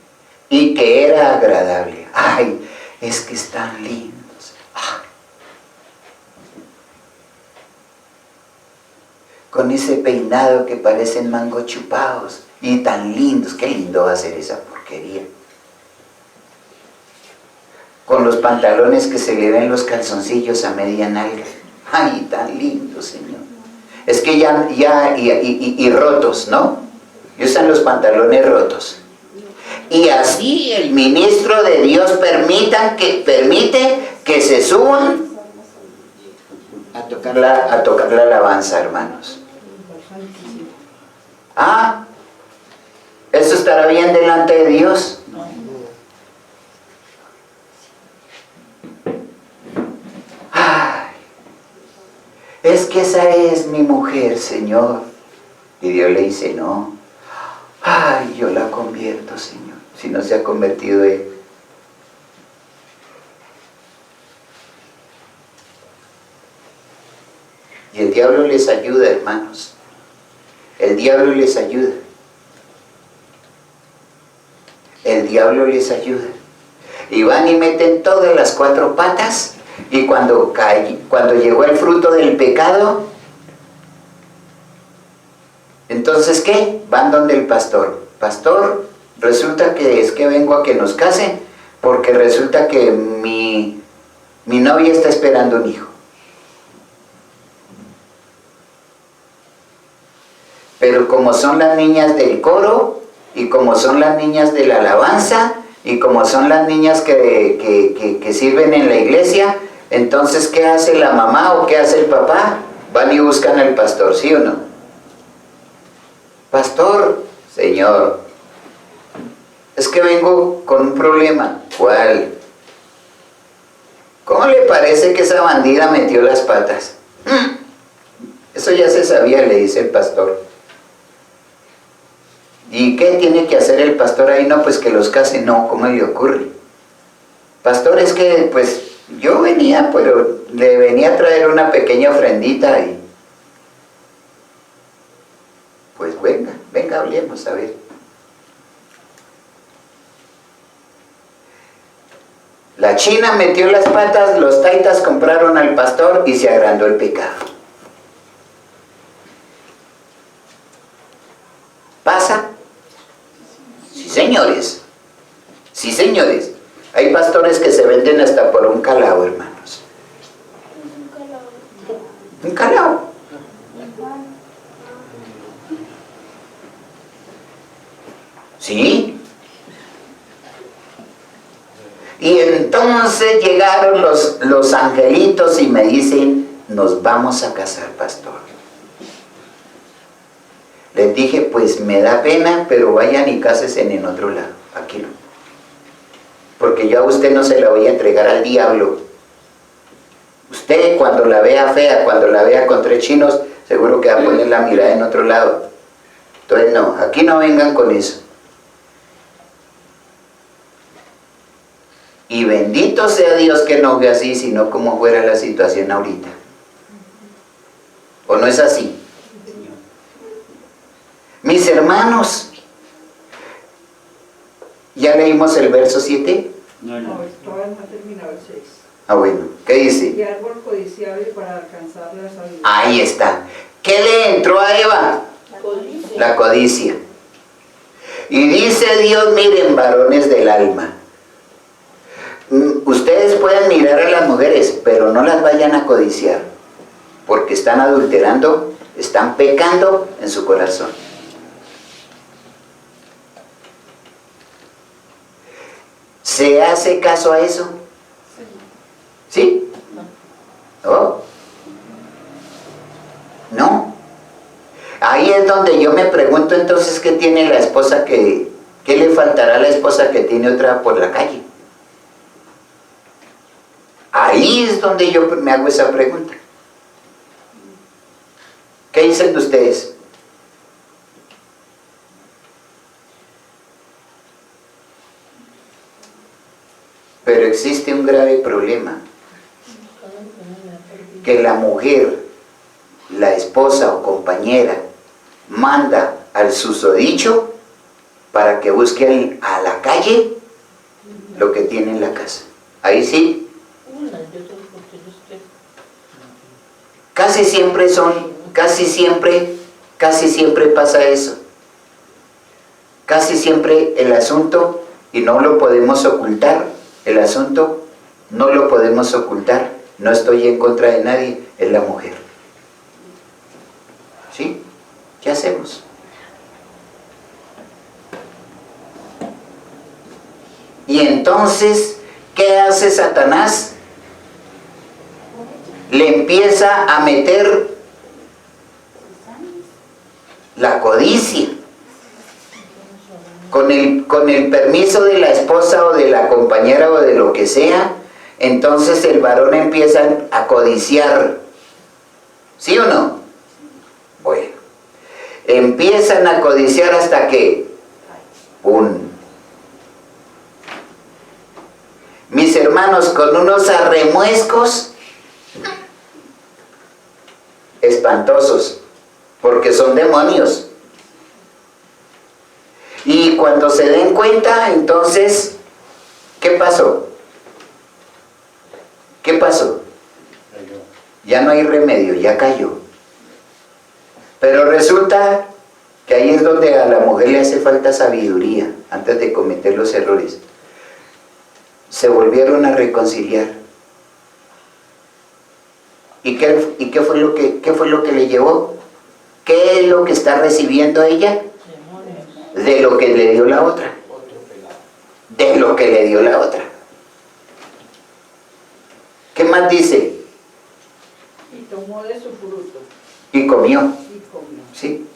Y que era agradable. Ay, es que están lindos. Ay. Con ese peinado que parecen mango chupados. Y tan lindos. Qué lindo va a ser esa porquería. Con los pantalones que se le ven los calzoncillos a media nalga. Ay, tan lindo, Señor. Es que y rotos, ¿no? Y usan los pantalones rotos. Y así el ministro de Dios permite que se suban a tocar la alabanza, hermanos. Ah, ¿eso estará bien delante de Dios? Ay, es que esa es mi mujer, Señor. Y Dios le dice, no. Ay, yo la convierto, Señor, si no se ha convertido él. Y el diablo les ayuda, hermanos. El diablo les ayuda. El diablo les ayuda. Y van y meten todas las cuatro patas. Y cuando llegó el fruto del pecado, entonces ¿qué? Van donde el pastor. Pastor, resulta que es que vengo a que nos casen, porque resulta que mi novia está esperando un hijo. Pero como son las niñas del coro, y como son las niñas de la alabanza, y como son las niñas que sirven en la iglesia, entonces ¿qué hace la mamá o qué hace el papá? Van y buscan al pastor, ¿sí o no? Pastor, Señor, es que vengo con un problema. ¿Cuál? ¿Cómo le parece que esa bandida metió las patas? Eso ya se sabía, le dice el pastor. ¿Y qué tiene que hacer el pastor ahí? No, pues que los case. No, ¿cómo le ocurre? Pastor, es que pues yo venía, pero le venía a traer una pequeña ofrendita y pues venga, hablemos, a ver. La china metió las patas, los taitas compraron al pastor y se agrandó el pecado. ¿Pasa? Sí, señores. Sí, señores. Hay pastores que se venden hasta por un calao, hermanos. Un calao. ¿Sí? Y entonces llegaron los angelitos y me dicen, nos vamos a casar, pastor. Les dije, pues me da pena, pero vayan y cásense en otro lado, aquí no. Porque yo a usted no se la voy a entregar al diablo. Usted cuando la vea fea, cuando la vea con 3 chinos, seguro que va a poner la mirada en otro lado. Entonces no, aquí no vengan con eso. Y bendito sea Dios que no fue así, sino como fuera la situación ahorita. ¿O no es así? Mis hermanos, ¿ya leímos el verso 7? No. Todavía no ha terminado el 6. Ah, bueno, ¿qué dice? Y árbol codiciable para alcanzar la sabiduría. Ahí está. ¿Qué le entró a Eva? La codicia. Y dice Dios, miren, varones del alma, ustedes pueden mirar a las mujeres, pero no las vayan a codiciar, porque están adulterando, están pecando en su corazón. ¿Se hace caso a eso? ¿Sí? ¿Oh? ¿No? Ahí es donde yo me pregunto entonces qué tiene la esposa qué le faltará a la esposa que tiene otra por la calle. Ahí es donde yo me hago esa pregunta. ¿Qué dicen ustedes? Pero existe un grave problema, que la mujer, la esposa o compañera, manda al susodicho para que busque a la calle lo que tiene en la casa. Ahí sí. Casi siempre pasa eso. Casi siempre el asunto, y no lo podemos ocultar, el asunto no lo podemos ocultar, no estoy en contra de nadie, es la mujer. ¿Sí? ¿Qué hacemos? Y entonces, ¿qué hace Satanás? Le empieza a meter la codicia. Con el permiso de la esposa o de la compañera o de lo que sea, entonces el varón empieza a codiciar. ¿Sí o no? Bueno, empiezan a codiciar hasta que mis hermanos, con unos arremuescos espantosos, porque son demonios. Y cuando se den cuenta, entonces, ¿qué pasó? ¿Qué pasó? Ya no hay remedio, ya cayó. Pero resulta que ahí es donde a la mujer le hace falta sabiduría antes de cometer los errores. Se volvieron a reconciliar. ¿Y qué fue lo que le llevó? ¿Qué es lo que está recibiendo ella? De lo que le dio la otra. De lo que le dio la otra. ¿Qué más dice? Y tomó de su fruto. Y comió. Y comió. ¿Sí?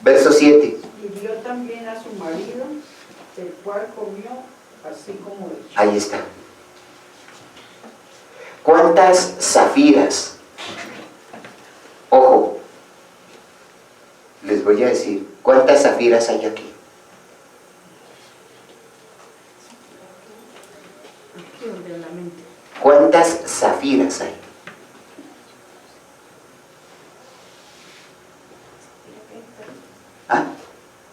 Verso 7. Y dio también a su marido, el cual comió así como ella. Ahí está. ¿cuántas zafiras? Ojo, les voy a decir, ¿cuántas zafiras hay aquí? Aquí donde la mente. ¿Cuántas zafiras hay? ¿Ah?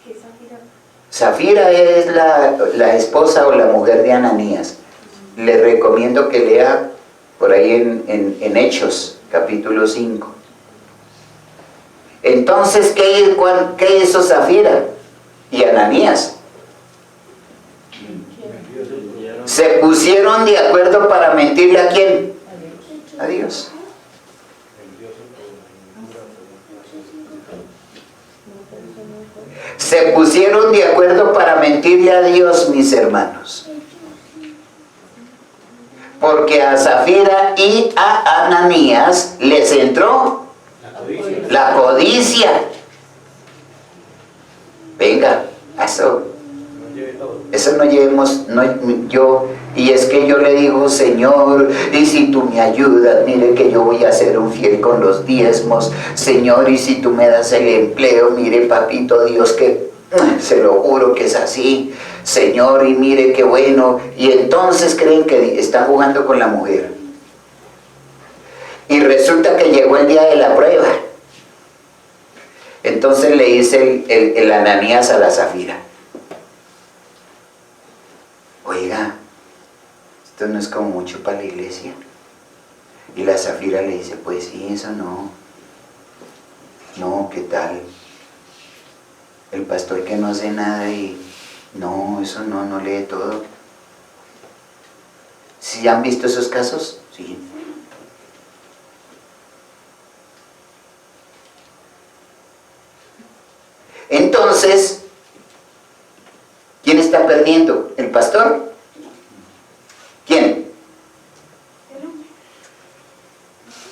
¿Qué Zafira? Zafira es la esposa o la mujer de Ananías. Le recomiendo que lea por ahí en Hechos, capítulo 5. Entonces, ¿qué hizo Zafira y Ananías? Se pusieron de acuerdo para mentirle ¿a quién? A Dios. Se pusieron de acuerdo para mentirle a Dios, mis hermanos. Porque a Zafira y a Ananías les entró la codicia. Venga, eso no llevemos, y es que yo le digo, Señor, y si tú me ayudas, mire que yo voy a ser un fiel con los diezmos, Señor, y si tú me das el empleo, mire, papito Dios, que se lo juro que es así, Señor, y mire qué bueno, y entonces creen que están jugando con la mujer. Y resulta que llegó el día de la prueba. Entonces le dice el Ananías a la Zafira: oiga, esto no es como mucho para la iglesia. Y la Zafira le dice: pues sí, eso no. No, ¿qué tal? El pastor que no hace nada y no, eso no lee todo. ¿Sí han visto esos casos? Sí. Entonces, ¿quién está perdiendo? ¿El pastor? ¿Quién?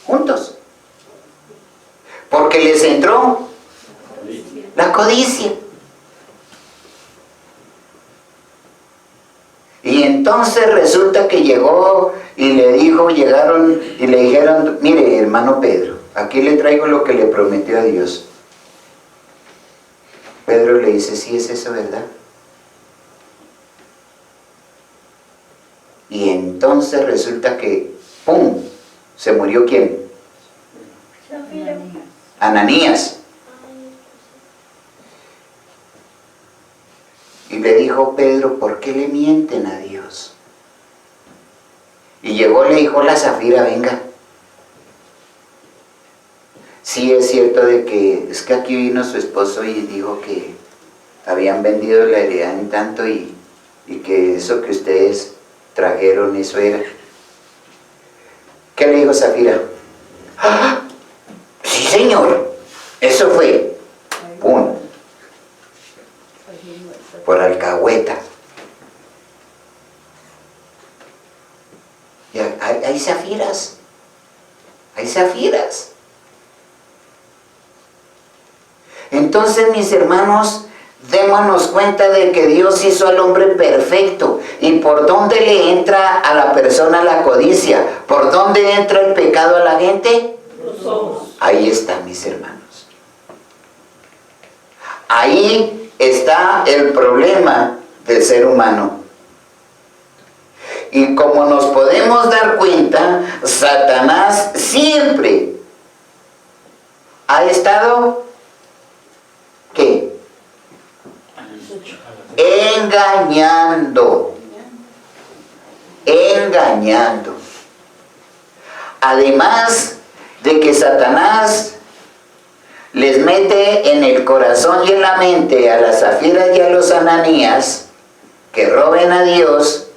Juntos. Porque les entró la codicia. Y entonces resulta que llegó y le dijo, llegaron y le dijeron: mire, hermano Pedro, aquí le traigo lo que le prometió a Dios. Pedro le dice: sí, es eso, ¿verdad? Y entonces resulta que, ¡pum!, se murió ¿quién? Ananías. Y le dijo Pedro: ¿por qué le mienten a Dios? Y llegó, le dijo la Zafira: venga, sí es cierto de que es que aquí vino su esposo y dijo que habían vendido la heredad en tanto y que eso que ustedes trajeron, eso era. ¿Qué le dijo Zafira? ¡Ah! Sí, señor, eso fue. ¡Pum! Por alcahueta. Y hay zafiras. Hay zafiras. Entonces, mis hermanos, démonos cuenta de que Dios hizo al hombre perfecto. ¿Y por dónde le entra a la persona la codicia? ¿Por dónde entra el pecado a la gente? Los ojos. Ahí está, mis hermanos. Ahí está el problema del ser humano. Y como nos podemos dar cuenta, Satanás siempre ha estado, ¿qué? Engañando. Además de que Satanás les mete en el corazón y en la mente a las Zafiras y a los Ananías que roben a Dios.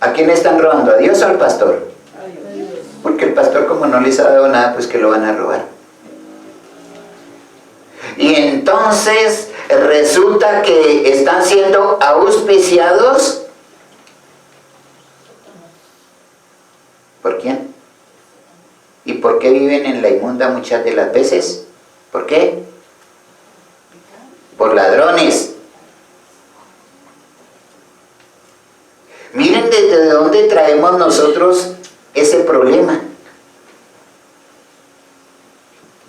¿A quién están robando? ¿A Dios o al pastor? Porque el pastor, como no les ha dado nada, pues que lo van a robar. Y entonces resulta que están siendo auspiciados. ¿Por quién? ¿Y por qué viven en la inmunda muchas de las veces? ¿Por qué? Por ladrones. Miren desde dónde dónde traemos nosotros ese problema?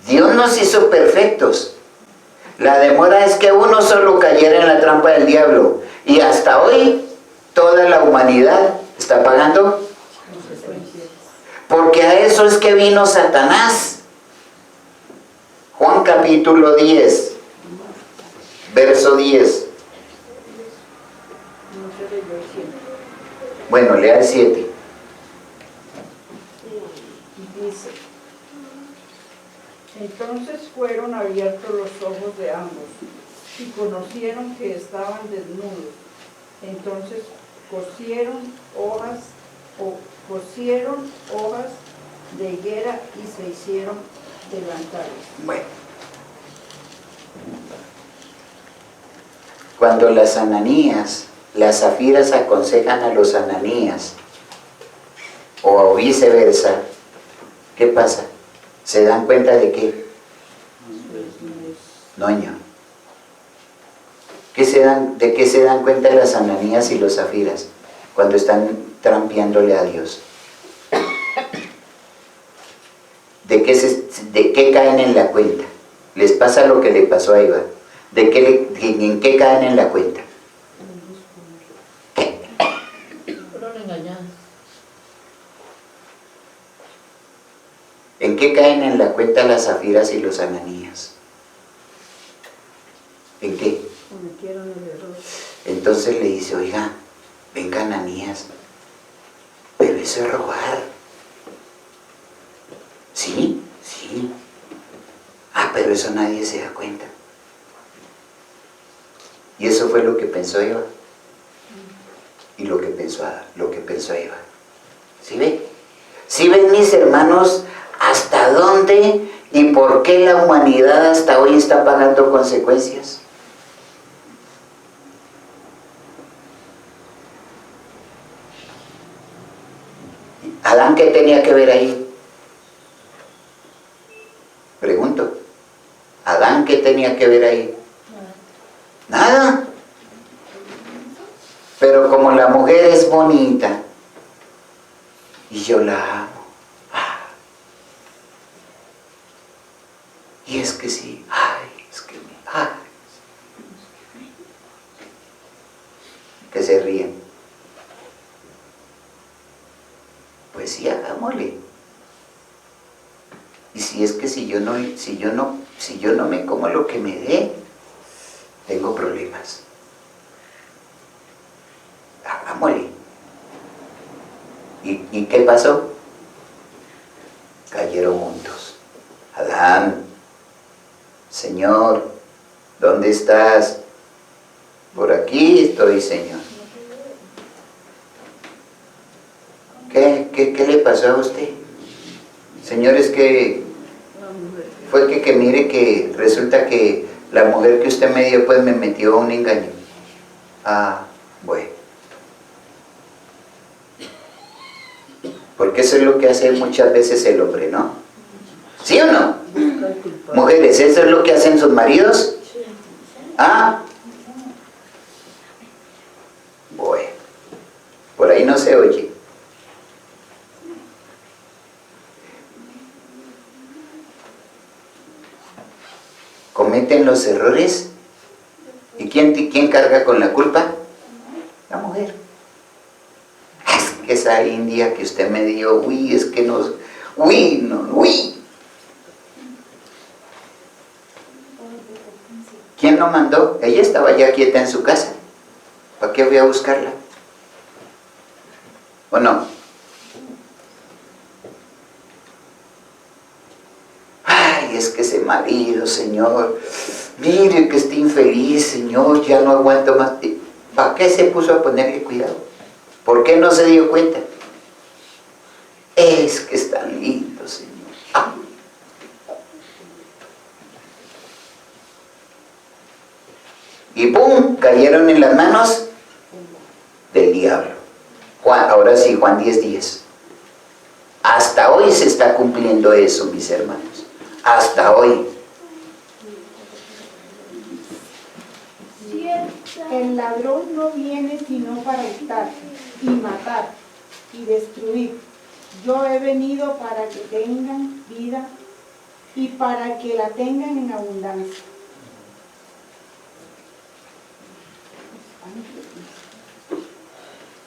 Dios nos hizo perfectos. La demora es que uno solo cayera en la trampa del diablo. Y hasta hoy toda la humanidad está pagando. Porque a eso es que vino Satanás. Juan capítulo 10, verso 10. Bueno, lea el 7. Dice: entonces fueron abiertos los ojos de ambos y conocieron que estaban desnudos. Entonces cosieron hojas de higuera y se hicieron delantales. Bueno, cuando las ananías, las zafiras aconsejan a los ananías o viceversa, ¿qué pasa? ¿Se dan cuenta de qué? Noño. ¿De qué se dan cuenta las ananías y los zafiras cuando están trampeándole a Dios? ¿De qué caen en la cuenta? Les pasa lo que le pasó a Eva. ¿En qué caen en la cuenta? Fueron engañados. ¿En qué caen en la cuenta las zafiras y los ananías? ¿En qué? Cometieron el error. Entonces le dice, oiga, venga Ananías, pero eso es robar. ¿Sí? Sí. Ah, pero eso nadie se da cuenta. Y eso fue lo que pensó Eva. Y lo que pensó Eva. ¿Sí ven? ¿Sí ven, mis hermanos, hasta dónde y por qué la humanidad hasta hoy está pagando consecuencias? ¿Adán qué tenía que ver ahí? Pregunto. ¿Adán qué tenía que ver ahí? Nada. Pero como la mujer es bonita y yo la amo, y es que sí, que se ríen. Pues sí, hagámosle. Y si es que si yo no me como lo que me dé, tengo problemas. Hagámosle. ¿Y qué pasó? Cayeron juntos. Adán, Señor, ¿dónde estás? Por aquí estoy, Señor. ¿Qué le pasó a usted? Señor, es que fue que mire que resulta que la mujer que usted me dio pues me metió a un engaño. Ah, bueno. Porque eso es lo que hace muchas veces el hombre, ¿no? ¿Sí o no? Mujeres, ¿eso es lo que hacen sus maridos? Ah, bueno. Por ahí no se oye. Cometen los errores. ¿Y quién carga con la culpa? La mujer. Es que esa india que usted me dio, es que no, ¿Quién lo mandó? Ella estaba ya quieta en su casa. ¿Para qué voy a buscarla? ¿O no? Ay, es que ese marido, Señor, mire que está infeliz, Señor, ya no aguanto más. ¿Para qué se puso a ponerle cuidado? ¿Por qué no se dio cuenta? Es que es tan lindo, Señor. Ah. Y ¡pum! Cayeron en las manos del diablo. Ahora sí, Juan 10:10. Hasta hoy se está cumpliendo eso, mis hermanos. Hasta hoy. El ladrón no viene sino para hurtar y matar y destruir. Yo he venido para que tengan vida y para que la tengan en abundancia.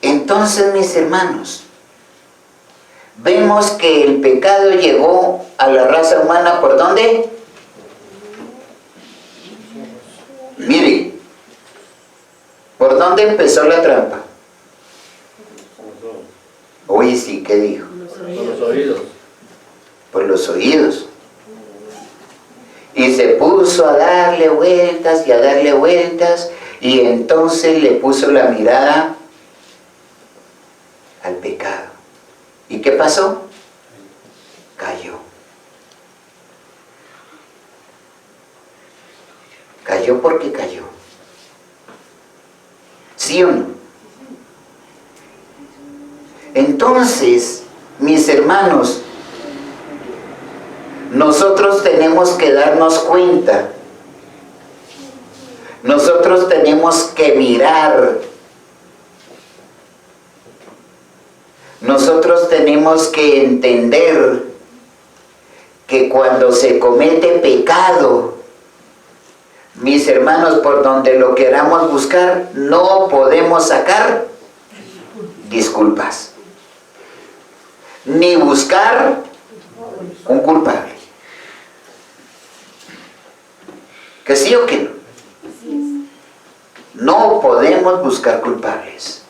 Entonces, mis hermanos, vemos que el pecado llegó a la raza humana, ¿por dónde? Mire, ¿por dónde empezó la trampa? Oye, sí, ¿qué dijo? Por los oídos. Por los oídos. Y se puso a darle vueltas y a darle vueltas, y entonces le puso la mirada al pecado. ¿Y qué pasó? Cayó. Cayó porque cayó. ¿Sí o no? Entonces, mis hermanos, nosotros tenemos que darnos cuenta, nosotros tenemos que mirar, nosotros tenemos que entender que cuando se comete pecado, mis hermanos, por donde lo queramos buscar, no podemos sacar disculpas, ni buscar un culpable. ¿Que sí o que no? No podemos buscar culpables.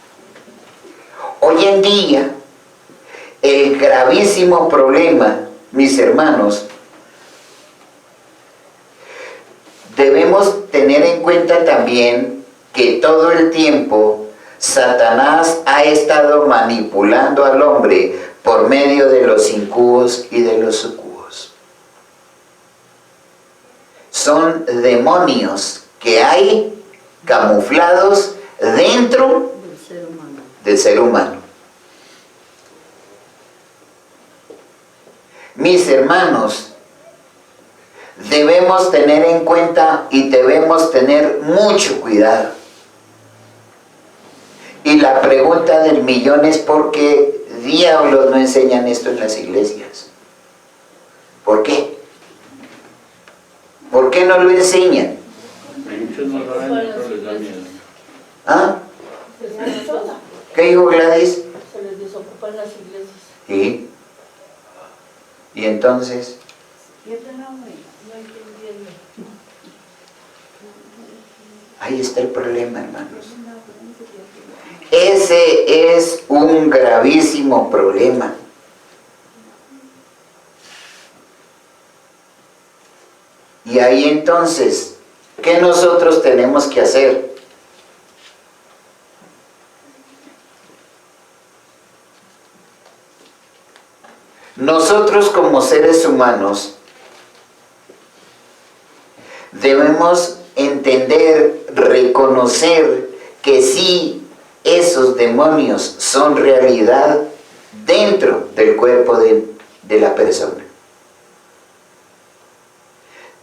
Hoy en día, el gravísimo problema, mis hermanos, debemos tener en cuenta también que todo el tiempo Satanás ha estado manipulando al hombre por medio de los incubos y de los sucubos. Son demonios que hay camuflados dentro del ser humano. Mis hermanos, debemos tener en cuenta y debemos tener mucho cuidado. Y la pregunta del millón es: ¿por qué diablos no enseñan esto en las iglesias? ¿Por qué? ¿Por qué no lo enseñan? Muchos no saben, pero les da miedo. ¿Ah? ¿Qué dijo Gladys? Se les desocupan las iglesias. ¿Sí? ¿Y entonces? Pierden la fe, no entienden. Ahí está el problema, hermanos. Ese es un gravísimo problema. Y ahí entonces, ¿qué nosotros tenemos que hacer? Nosotros como seres humanos debemos entender, reconocer que sí, esos demonios son realidad dentro del cuerpo de la persona,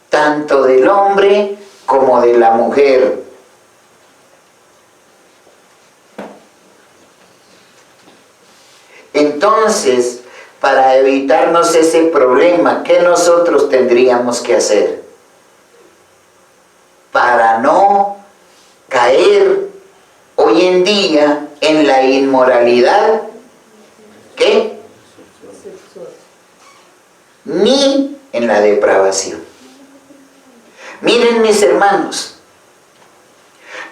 tanto del hombre como de la mujer. Entonces, para evitarnos ese problema, ¿qué nosotros tendríamos que hacer? Para no caer hoy en día en la inmoralidad, ¿qué? Ni en la depravación. Miren, mis hermanos,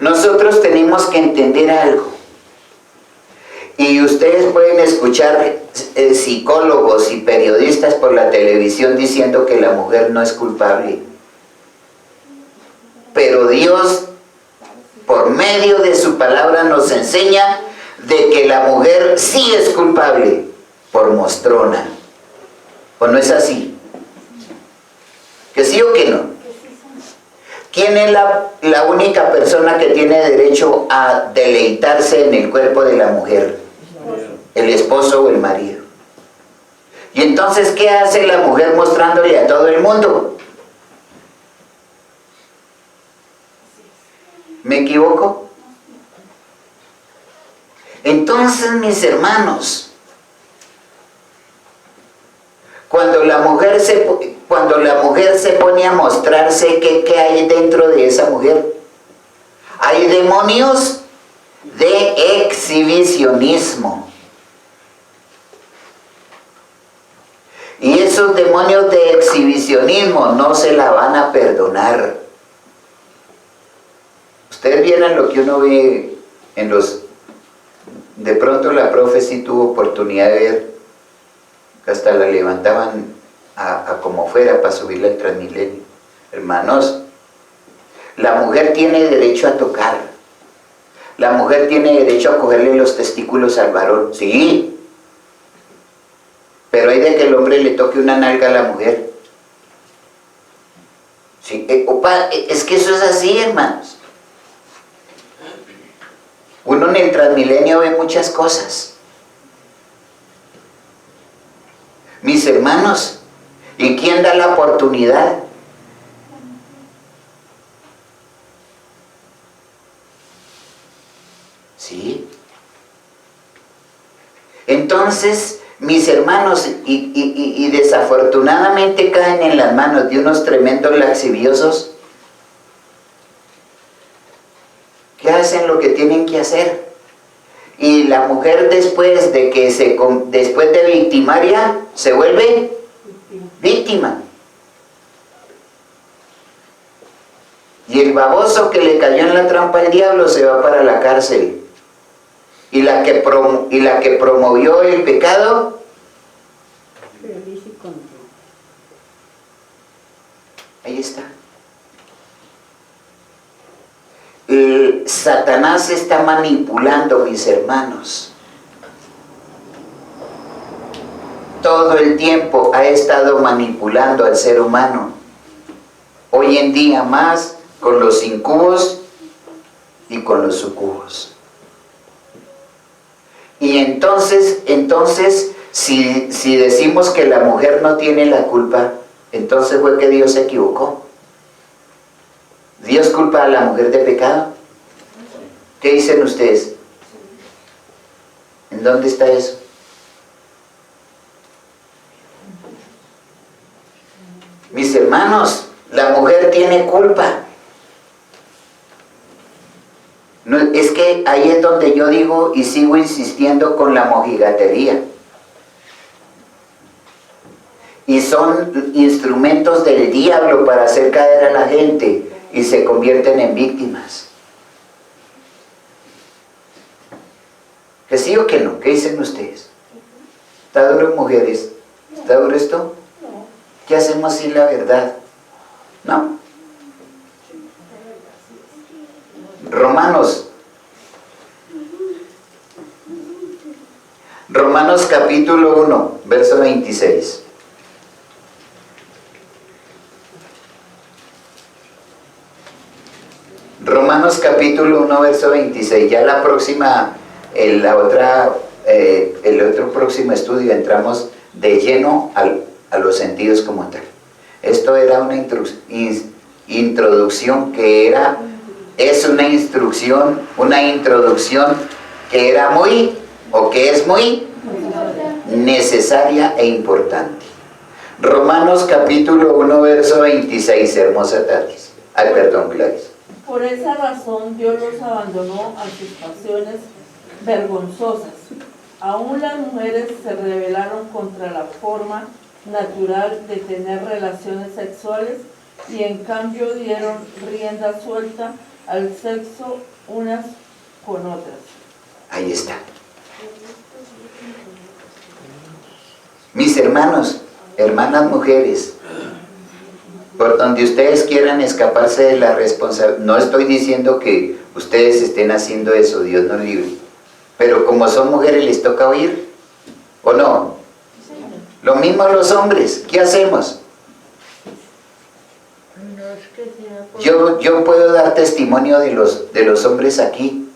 nosotros tenemos que entender algo. Y ustedes pueden escuchar psicólogos y periodistas por la televisión diciendo que la mujer no es culpable. Pero Dios, por medio de su palabra, nos enseña de que la mujer sí es culpable por mostrona. ¿O no es así? ¿Que sí o que no? ¿Quién es la única persona que tiene derecho a deleitarse en el cuerpo de la mujer? El esposo o el marido. Y entonces, ¿qué hace la mujer mostrándole a todo el mundo? ¿Me equivoco? Entonces, mis hermanos, cuando la mujer se pone a mostrarse, ¿qué hay dentro de esa mujer? Hay demonios de exhibicionismo. Y esos demonios de exhibicionismo no se la van a perdonar. Ustedes vieran lo que uno ve en los... De pronto la profe sí tuvo oportunidad de ver, que hasta la levantaban a como fuera para subirla al Transmilenio. Hermanos, la mujer tiene derecho a tocar. La mujer tiene derecho a cogerle los testículos al varón. Sí. Pero hay de que el hombre le toque una nalga a la mujer. Sí. Es que eso es así, hermanos. Uno en el Transmilenio ve muchas cosas. Mis hermanos, ¿y quién da la oportunidad? ¿Sí? Entonces, mis hermanos, y desafortunadamente caen en las manos de unos tremendos laxiviosos que hacen lo que tienen que hacer. Y la mujer después de victimaria se vuelve víctima. Y el baboso que le cayó en la trampa al diablo se va para la cárcel. Y la que promovió el pecado, feliz y contento. Ahí está. Satanás está manipulando, mis hermanos. Todo el tiempo ha estado manipulando al ser humano. Hoy en día más con los incubos y con los sucubos. Y entonces si decimos que la mujer no tiene la culpa, entonces fue que Dios se equivocó. ¿Dios culpa a la mujer de pecado? ¿Qué dicen ustedes? ¿En dónde está eso? Mis hermanos, la mujer tiene culpa. No, es que ahí es donde yo digo y sigo insistiendo con la mojigatería. Y son instrumentos del diablo para hacer caer a la gente y se convierten en víctimas. ¿Que sí o que no? ¿Qué dicen ustedes? ¿Está duro, mujeres? ¿Está duro esto? ¿Qué hacemos sin la verdad? ¿No? Romanos capítulo 1, verso 26. Romanos capítulo 1, verso 26. Ya la próxima, el otro próximo estudio entramos de lleno a los sentidos como tal. Esto era una introducción que es una instrucción, una introducción que era que es muy necesaria e importante. Romanos capítulo 1, verso 26, hermosa Tatis. Ay, perdón, Gladys. Por esa razón Dios los abandonó a sus pasiones vergonzosas. Aún las mujeres se rebelaron contra la forma natural de tener relaciones sexuales y en cambio dieron rienda suelta al sexo unas con otras. Ahí está. Mis hermanos, hermanas mujeres, por donde ustedes quieran escaparse de la responsabilidad, no estoy diciendo que ustedes estén haciendo eso, Dios nos libre, pero como son mujeres les toca oír, ¿o no? Lo mismo a los hombres, ¿qué hacemos? Yo puedo dar testimonio de los hombres aquí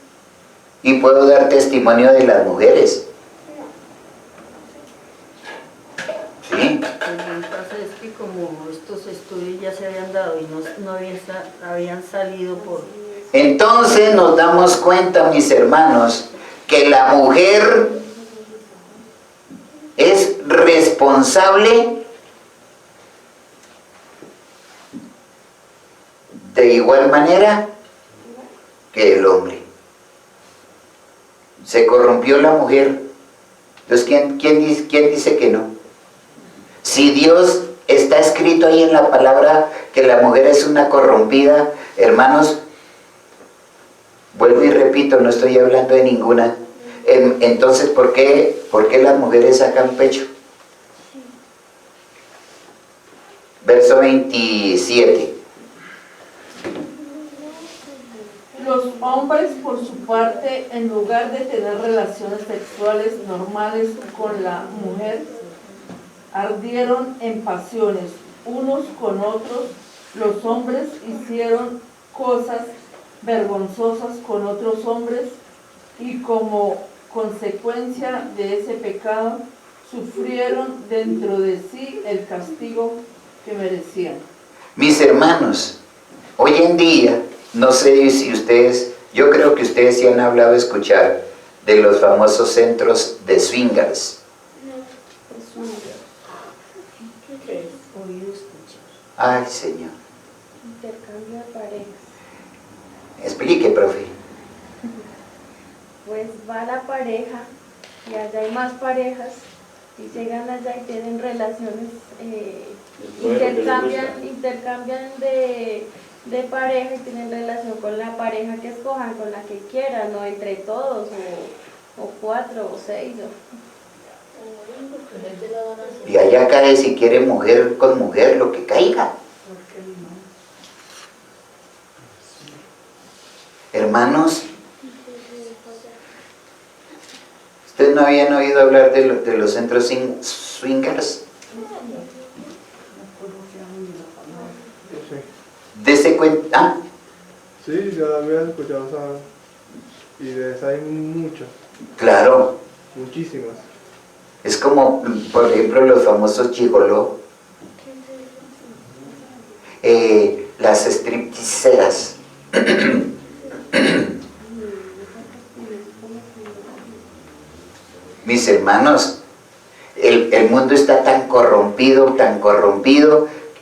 y puedo dar testimonio de las mujeres. Sí. Lo que pasa es que como estos estudios ya se habían dado y no habían salido por... Entonces nos damos cuenta, mis hermanos, que la mujer es responsable de igual manera que el hombre. Se corrompió la mujer. Entonces, ¿quién dice que no? Si Dios está escrito ahí en la palabra que la mujer es una corrompida, hermanos, vuelvo y repito, no estoy hablando de ninguna. Entonces, ¿por qué las mujeres sacan pecho? Verso 27. Los hombres, por su parte, en lugar de tener relaciones sexuales normales con la mujer, ardieron en pasiones unos con otros. Los hombres hicieron cosas vergonzosas con otros hombres y como consecuencia de ese pecado sufrieron dentro de sí el castigo que merecían. Mis hermanos, hoy en día, no sé si ustedes, yo creo que ustedes sí han hablado, escuchar de los famosos centros de swingers. Ay, Señor. Intercambio de parejas. Explique, profe. Pues va la pareja y allá hay más parejas y llegan allá y tienen relaciones, intercambian de pareja y tienen relación con la pareja que escojan, con la que quieran, o entre todos, o 4 o 6. Y allá cae si quiere mujer con mujer, lo que caiga. Hermanos, ¿ustedes no habían oído hablar de los centros swingers? ¿Dese cuenta? ¿Ah? Sí, ya había escuchado esa. Y de esa hay muchas. Claro. Muchísimas. Es como, por ejemplo, los famosos gigoló. Las stripteaseras. Mis hermanos, el mundo está tan corrompido,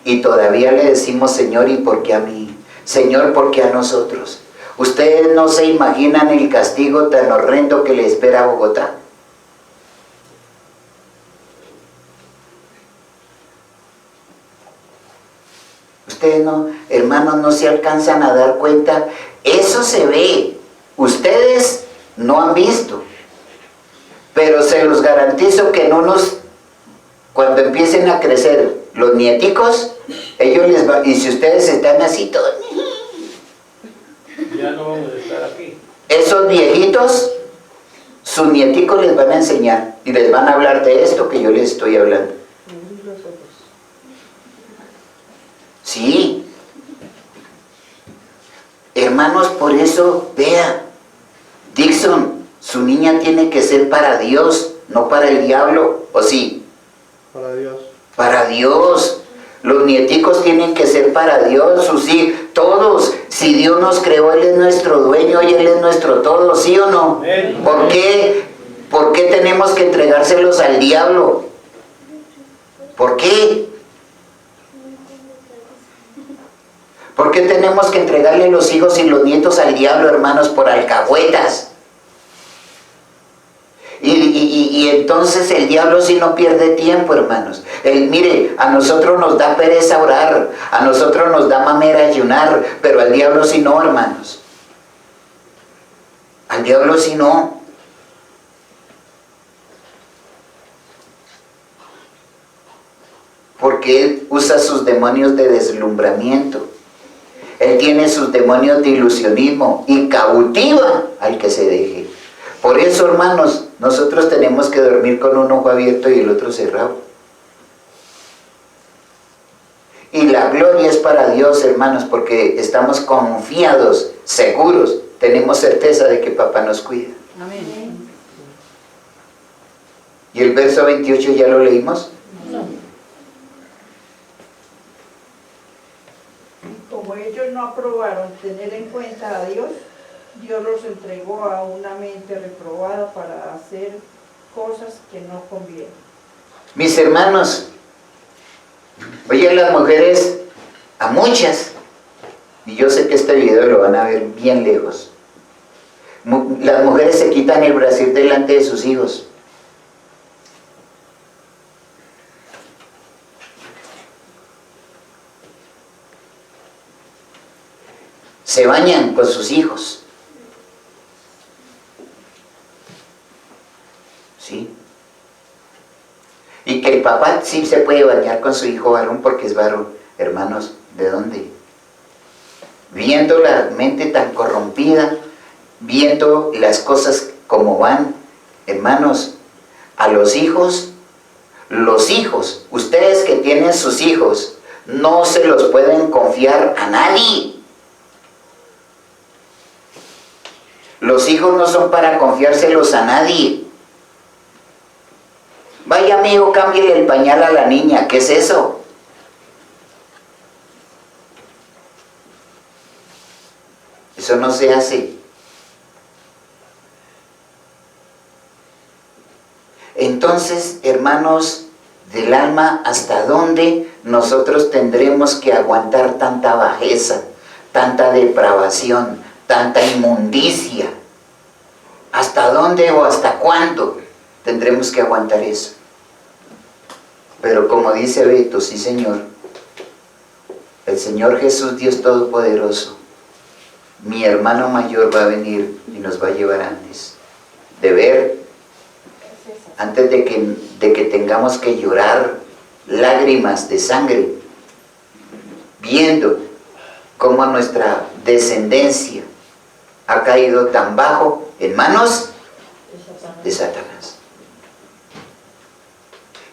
y todavía le decimos, Señor, ¿y por qué a mí? Señor, ¿por qué a nosotros? ¿Ustedes no se imaginan el castigo tan horrendo que le espera a Bogotá? Ustedes no, hermanos, no se alcanzan a dar cuenta. Eso se ve. Ustedes no han visto. Pero se los garantizo que cuando empiecen a crecer los nieticos, ellos les van, y si ustedes están así todos, ya no vamos a estar aquí. Esos viejitos, sus nieticos les van a enseñar y les van a hablar de esto que yo les estoy hablando. Sí. Hermanos, por eso, vea, Dixon, su niña tiene que ser para Dios, no para el diablo, ¿o sí? Para Dios. Para Dios. Los nieticos tienen que ser para Dios, sus hijos, todos. Si Dios nos creó, Él es nuestro dueño y Él es nuestro todo, ¿sí o no? ¿Por qué? ¿Por qué tenemos que entregárselos al diablo? ¿Por qué? ¿Por qué tenemos que entregarle los hijos y los nietos al diablo, hermanos, por alcahuetas? Y entonces el diablo sí no pierde tiempo, hermanos. Mire, a nosotros nos da pereza orar, a nosotros nos da mamera ayunar, pero al diablo sí no, hermanos. Al diablo sí no. Porque él usa sus demonios de deslumbramiento. Él tiene sus demonios de ilusionismo y cautiva al que se deje. Por eso, hermanos, nosotros tenemos que dormir con un ojo abierto y el otro cerrado. Y la gloria es para Dios, hermanos, porque estamos confiados, seguros, tenemos certeza de que papá nos cuida. Amén. ¿Y el verso 28 ya lo leímos? No. Como ellos no aprobaron tener en cuenta a Dios, Dios los entregó a una mente reprobada para hacer cosas que no convienen. Mis hermanos, oye, las mujeres, a muchas, Y yo sé que este video lo van a ver bien lejos. Las mujeres se quitan el brasier delante de sus hijos. Se bañan con sus hijos. ¿Sí? Y que el papá sí se puede bañar con su hijo varón porque es varón. Hermanos, ¿de dónde? Viendo la mente tan corrompida, viendo las cosas como van, hermanos, a los hijos, ustedes que tienen sus hijos, no se los pueden confiar a nadie. Los hijos no son para confiárselos a nadie. Vaya amigo, cámbiale el pañal a la niña, ¿qué es eso? Eso no se hace. Entonces, hermanos del alma, ¿hasta dónde nosotros tendremos que aguantar tanta bajeza, tanta depravación, tanta inmundicia? ¿Hasta dónde o hasta cuándo tendremos que aguantar eso? Pero como dice Beto, sí Señor, el Señor Jesús, Dios Todopoderoso, mi hermano mayor va a venir y nos va a llevar antes de ver, antes de que tengamos que llorar lágrimas de sangre, viendo cómo nuestra descendencia ha caído tan bajo en manos de Satanás.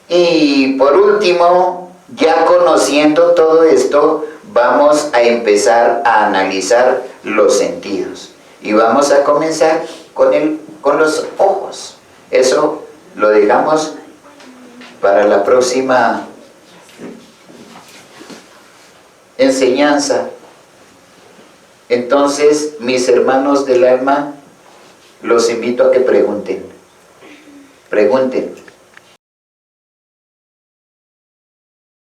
Y por último, ya conociendo todo esto, vamos a empezar a analizar los sentidos. Y vamos a comenzar con los ojos. Eso lo dejamos para la próxima enseñanza. Entonces, mis hermanos del alma, los invito a que pregunten. Pregunten.